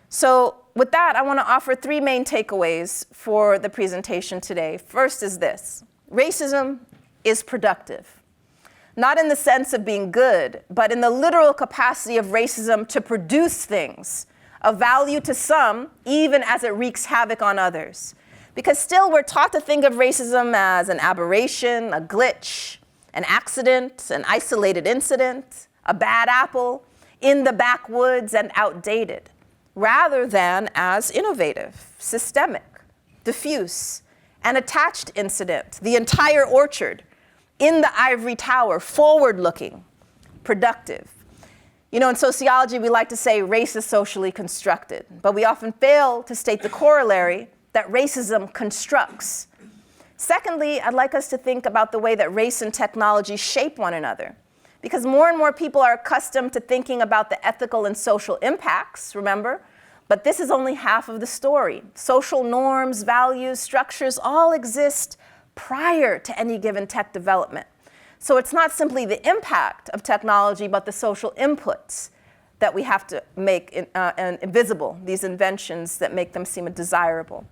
So with that, I want to offer three main takeaways for the presentation today. First is this: racism is productive. Not in the sense of being good, but in the literal capacity of racism to produce things of value to some, even as it wreaks havoc on others. Because still we're taught to think of racism as an aberration, a glitch, an accident, an isolated incident, a bad apple, in the backwoods and outdated, rather than as innovative, systemic, diffuse, an attached incident, the entire orchard, in the ivory tower, forward-looking, productive. You know, in sociology, we like to say race is socially constructed, but we often fail to state the corollary that racism constructs. Secondly, I'd like us to think about the way that race and technology shape one another, because more and more people are accustomed to thinking about the ethical and social impacts, remember? But this is only half of the story. Social norms, values, structures all exist prior to any given tech development. So it's not simply the impact of technology, but the social inputs that we have to make invisible, these inventions that make them seem desirable.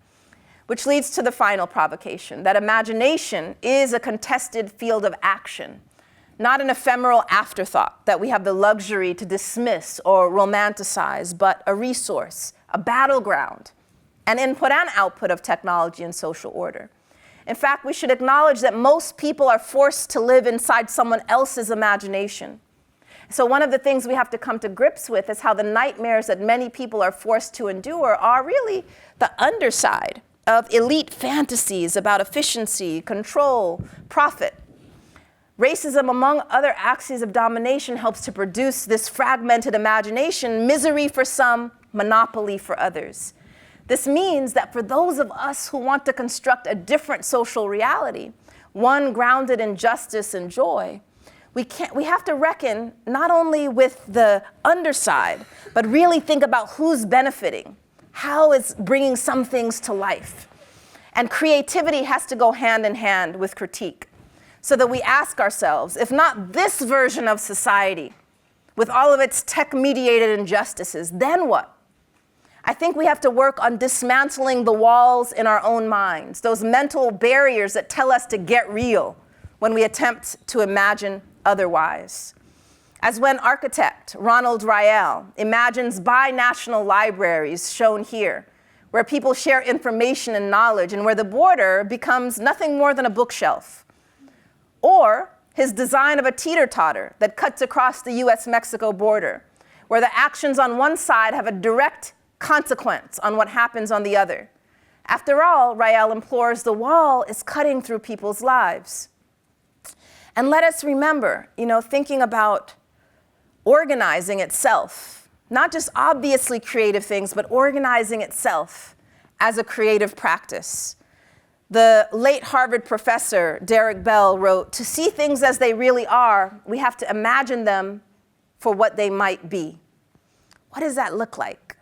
Which leads to the final provocation, that imagination is a contested field of action, not an ephemeral afterthought that we have the luxury to dismiss or romanticize, but a resource, a battleground, an input and output of technology and social order. In fact, we should acknowledge that most people are forced to live inside someone else's imagination. So one of the things we have to come to grips with is how the nightmares that many people are forced to endure are really the underside of elite fantasies about efficiency, control, profit. Racism, among other axes of domination, helps to produce this fragmented imagination, misery for some, monopoly for others. This means that for those of us who want to construct a different social reality, one grounded in justice and joy, we have to reckon not only with the underside, but really think about who's benefiting, how it's bringing some things to life. And creativity has to go hand in hand with critique, so that we ask ourselves, if not this version of society, with all of its tech-mediated injustices, then what? I think we have to work on dismantling the walls in our own minds, those mental barriers that tell us to get real when we attempt to imagine otherwise. As when architect Ronald Riel imagines binational libraries shown here, where people share information and knowledge and where the border becomes nothing more than a bookshelf. Or his design of a teeter-totter that cuts across the US-Mexico border, where the actions on one side have a direct consequence on what happens on the other. After all, Riel implores, the wall is cutting through people's lives. And let us remember, thinking about organizing itself, not just obviously creative things, but organizing itself as a creative practice. The late Harvard professor, Derek Bell, wrote, "To see things as they really are, we have to imagine them for what they might be." What does that look like?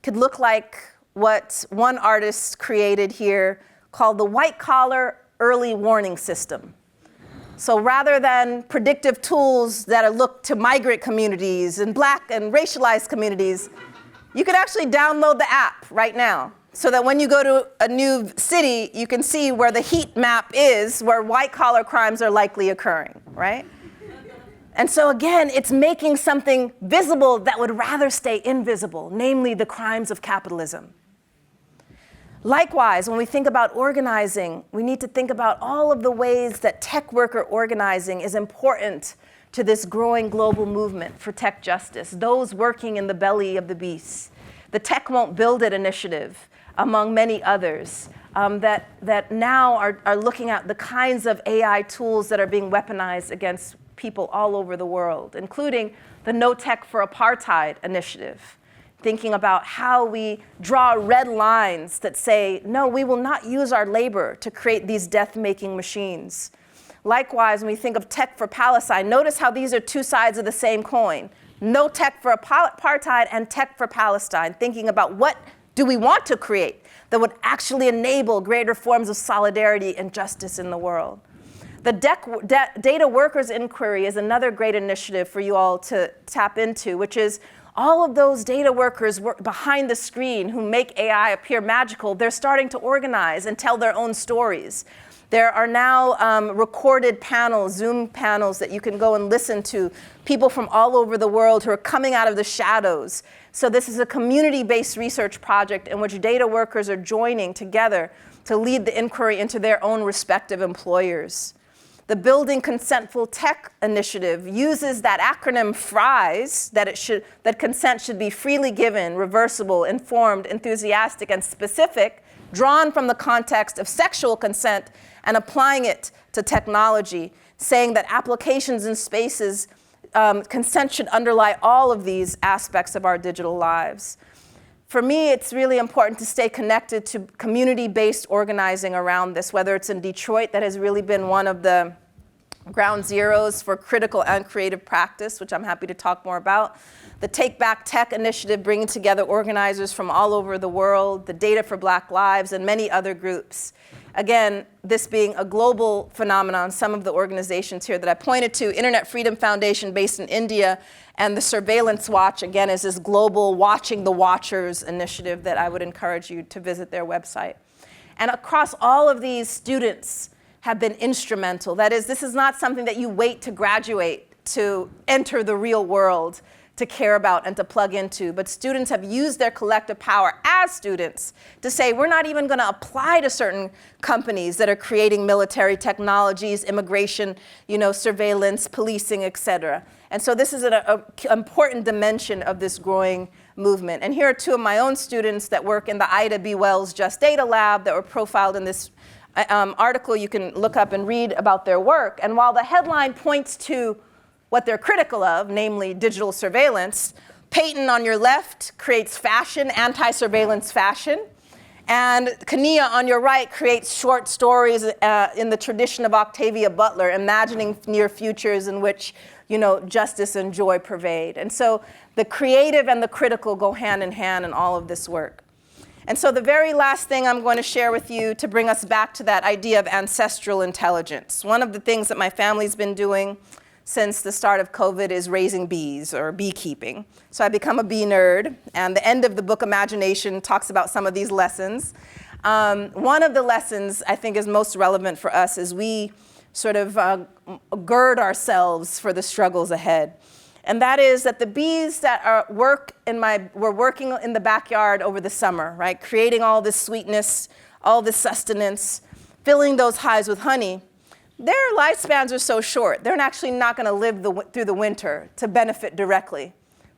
could look like what one artist created here called the white-collar early warning system. So rather than predictive tools that are looked to migrant communities and Black and racialized communities, you could actually download the app right now so that when you go to a new city, you can see where the heat map is, where white-collar crimes are likely occurring, right? And so again, it's making something visible that would rather stay invisible, namely the crimes of capitalism. Likewise, when we think about organizing, we need to think about all of the ways that tech worker organizing is important to this growing global movement for tech justice, those working in the belly of the beast. The Tech Won't Build It initiative, among many others, that now are looking at the kinds of AI tools that are being weaponized against people all over the world, including the No Tech for Apartheid initiative, thinking about how we draw red lines that say, no, we will not use our labor to create these death-making machines. Likewise, when we think of tech for Palestine, notice how these are two sides of the same coin. No tech for apartheid and tech for Palestine, thinking about what do we want to create that would actually enable greater forms of solidarity and justice in the world. The Data Workers Inquiry is another great initiative for you all to tap into, which is all of those data workers behind the screen who make AI appear magical, they're starting to organize and tell their own stories. There are now recorded panels, Zoom panels that you can go and listen to, people from all over the world who are coming out of the shadows. So this is a community-based research project in which data workers are joining together to lead the inquiry into their own respective employers. The Building Consentful Tech initiative uses that acronym FRIES, that consent should be freely given, reversible, informed, enthusiastic, and specific, drawn from the context of sexual consent and applying it to technology, saying that applications in spaces, consent should underlie all of these aspects of our digital lives. For me, it's really important to stay connected to community-based organizing around this, whether it's in Detroit, that has really been one of the ground zeros for critical and creative practice, which I'm happy to talk more about. The Take Back Tech initiative, bringing together organizers from all over the world, the Data for Black Lives, and many other groups. Again, this being a global phenomenon, some of the organizations here that I pointed to, Internet Freedom Foundation based in India, and the Surveillance Watch, again, is this global Watching the Watchers initiative that I would encourage you to visit their website. And across all of these, students have been instrumental. That is, this is not something that you wait to graduate to enter the real world to care about and to plug into, but students have used their collective power as students to say, we're not even gonna apply to certain companies that are creating military technologies, immigration, surveillance, policing, et cetera. And so this is an important dimension of this growing movement. And here are two of my own students that work in the Ida B. Wells Just Data Lab that were profiled in this article. You can look up and read about their work. And while the headline points to what they're critical of, namely digital surveillance, Peyton on your left creates fashion, anti-surveillance fashion. And Kania on your right creates short stories in the tradition of Octavia Butler, imagining near futures in which justice and joy pervade. And so the creative and the critical go hand in hand in all of this work. And so the very last thing I'm going to share with you to bring us back to that idea of ancestral intelligence. One of the things that my family's been doing since the start of COVID is raising bees or beekeeping. So I become a bee nerd, and the end of the book Imagination talks about some of these lessons. One of the lessons I think is most relevant for us is we sort of gird ourselves for the struggles ahead. And that is that the bees that were working in the backyard over the summer, right? Creating all this sweetness, all this sustenance, filling those hives with honey. Their lifespans are so short, they're actually not gonna live through the winter to benefit directly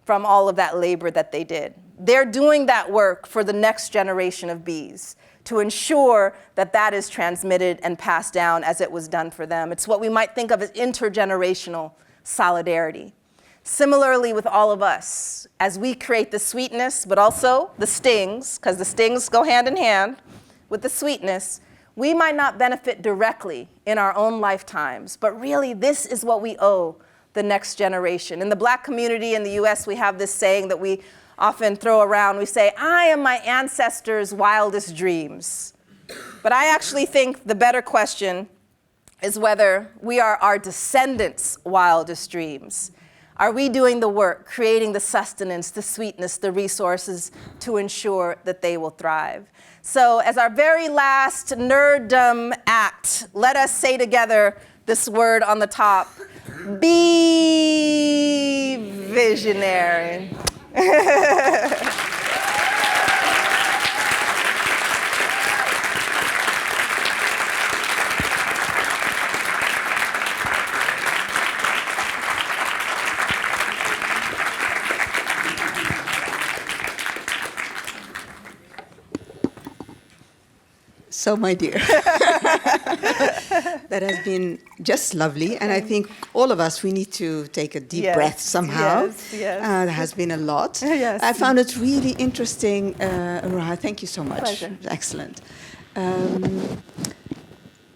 from all of that labor that they did. They're doing that work for the next generation of bees to ensure that that is transmitted and passed down as it was done for them. It's what we might think of as intergenerational solidarity. Similarly with all of us, as we create the sweetness, but also the stings, because the stings go hand in hand with the sweetness, we might not benefit directly in our own lifetimes, but really this is what we owe the next generation. In the Black community in the US, we have this saying that we often throw around. We say, I am my ancestors' wildest dreams. But I actually think the better question is whether we are our descendants' wildest dreams. Are we doing the work, creating the sustenance, the sweetness, the resources to ensure that they will thrive? So as our very last nerddom act, let us say together this word on the top: be visionary. So, my dear, that has been just lovely. And I think all of us, we need to take a deep breath somehow. Yes. There has been a lot. Yes. I found it really interesting. Ruha, thank you so much. Pleasure. Excellent.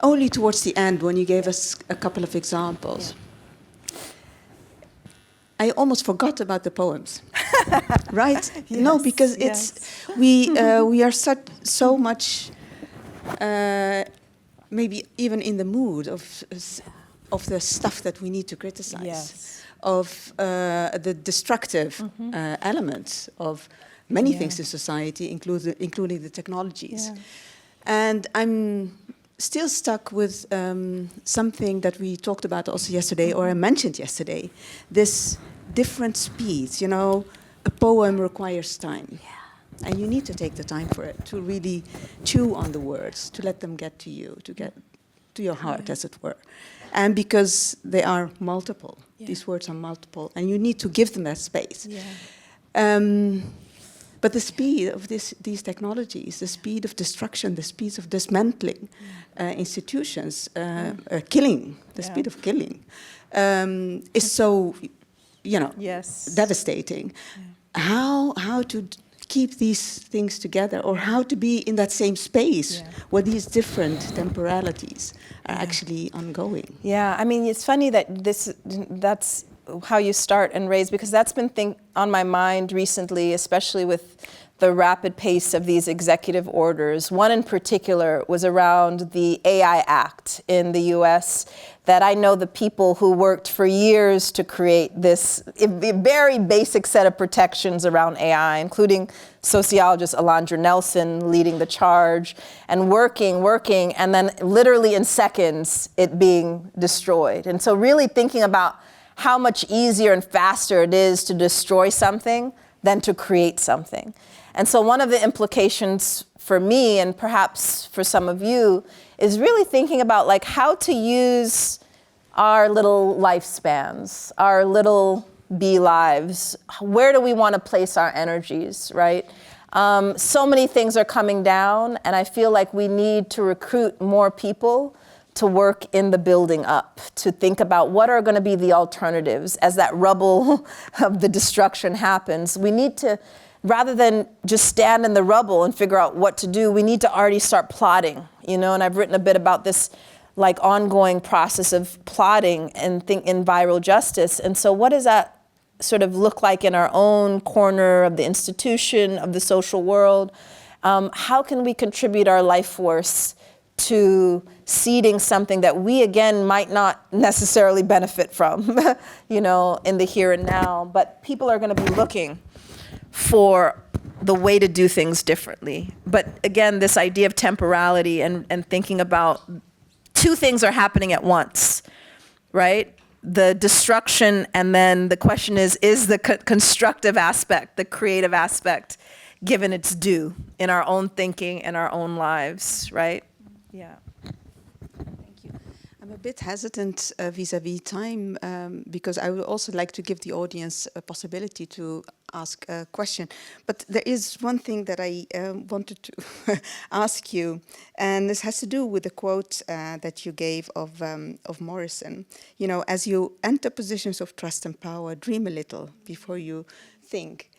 Only towards the end, when you gave us a couple of examples, I almost forgot about the poems. Right? Yes, No, because we are so much... maybe even in the mood of the stuff that we need to criticize, of the destructive elements of many things in society, including the technologies. And I'm still stuck with something that we talked about also yesterday, or I mentioned yesterday, this different speeds. You know, a poem requires time. And you need to take the time for it, to really chew on the words, to let them get to you, to get to your heart, as it were. And because they are multiple, these words are multiple, and you need to give them that space. But the speed of these technologies, the speed of destruction, the speed of dismantling institutions, killing, the speed of killing, is so, devastating. How to keep these things together, or how to be in that same space where these different temporalities are actually ongoing. Yeah, I mean, it's funny that that's how you start and raise, because that's been on my mind recently, especially with the rapid pace of these executive orders. One in particular was around the AI Act in the US, that I know the people who worked for years to create this very basic set of protections around AI, including sociologist Alondra Nelson leading the charge, and working, and then literally in seconds it being destroyed. And so really thinking about how much easier and faster it is to destroy something than to create something. And so one of the implications for me, and perhaps for some of you, is really thinking about like how to use our little lifespans, our little bee lives. Where do we want to place our energies, right? So many things are coming down, and I feel like we need to recruit more people to work in the building up, to think about what are going to be the alternatives as that rubble of the destruction happens. We need to, rather than just stand in the rubble and figure out what to do, we need to already start plotting, and I've written a bit about this like ongoing process of plotting and in viral justice. And so what does that sort of look like in our own corner of the institution, of the social world? How can we contribute our life force to seeding something that we, again, might not necessarily benefit from, in the here and now, but people are going to be looking for the way to do things differently. But again, this idea of temporality and thinking about two things are happening at once, right? The destruction, and then the question is the constructive aspect, the creative aspect, given its due in our own thinking and our own lives, right? Yeah. Thank you. I'm a bit hesitant vis-à-vis time because I would also like to give the audience a possibility to ask a question. But there is one thing that I wanted to ask you, and this has to do with the quote that you gave of Morrison. As you enter positions of trust and power, dream a little before you think.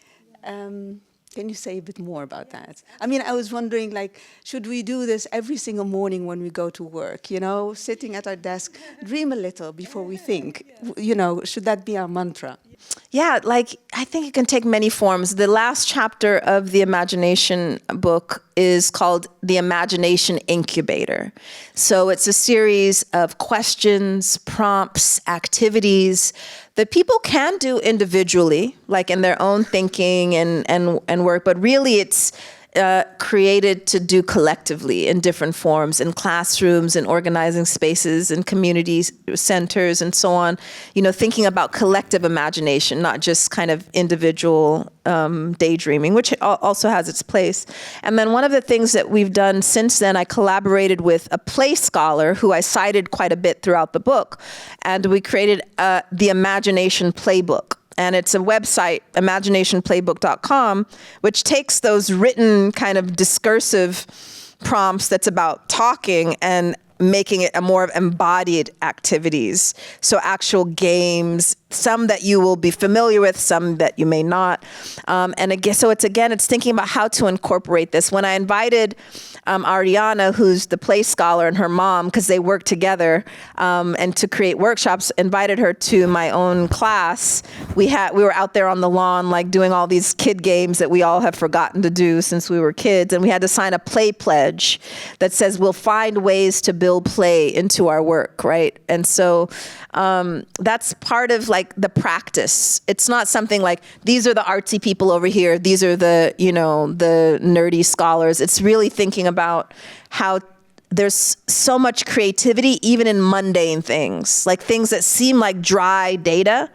Can you say a bit more about that? I mean, I was wondering, like, should we do this every single morning when we go to work? You know, sitting at our desk, dream a little before we think. You know, should that be our mantra? Yeah, like I think it can take many forms. The last chapter of the imagination book is called The Imagination Incubator. So it's a series of questions, prompts, activities that people can do individually, like in their own thinking and work, but really it's created to do collectively in different forms, in classrooms, in organizing spaces, in community centers, and so on. You know, thinking about collective imagination, not just kind of individual daydreaming, which also has its place. And then one of the things that we've done since then, I collaborated with a play scholar who I cited quite a bit throughout the book, and we created the Imagination Playbook. And it's a website, imaginationplaybook.com, which takes those written kind of discursive prompts that's about talking and making it a more embodied activities. So actual games, some that you will be familiar with, some that you may not. And again, so it's thinking about how to incorporate this. When I invited Ariana, who's the play scholar, and her mom, because they work together, and to create workshops, invited her to my own class. We were out there on the lawn, like doing all these kid games that we all have forgotten to do since we were kids, and we had to sign a play pledge that says we'll find ways to build play into our work, right? And so that's part of like the practice. It's not something like these are the artsy people over here, these are the, you know, the nerdy scholars. It's really thinking about how there's so much creativity even in mundane things, like things that seem like dry data.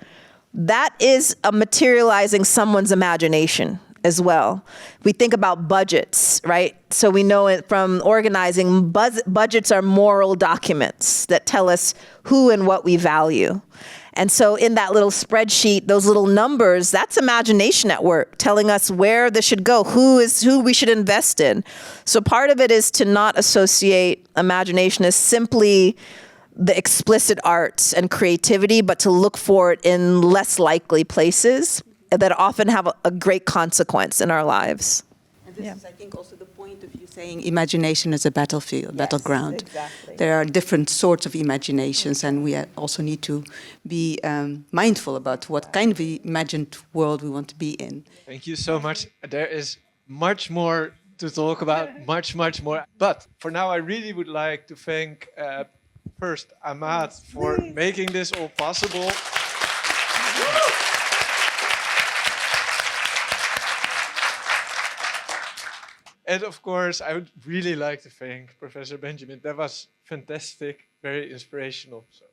That is materializing someone's imagination as well. We think about budgets, right? So we know it from organizing, budgets are moral documents that tell us who and what we value. And so in that little spreadsheet, those little numbers, that's imagination at work, telling us where this should go, who we should invest in. So part of it is to not associate imagination as simply the explicit arts and creativity, but to look for it in less likely places that often have a great consequence in our lives. And this is, I think, also the point of you saying imagination is a battlefield, battleground. Exactly. There are different sorts of imaginations, and we also need to be mindful about what kind of imagined world we want to be in. Thank you so much. There is much more to talk about, much more. But for now, I really would like to thank first Amade for making this all possible. And of course, I would really like to thank Professor Benjamin. That was fantastic, very inspirational. So.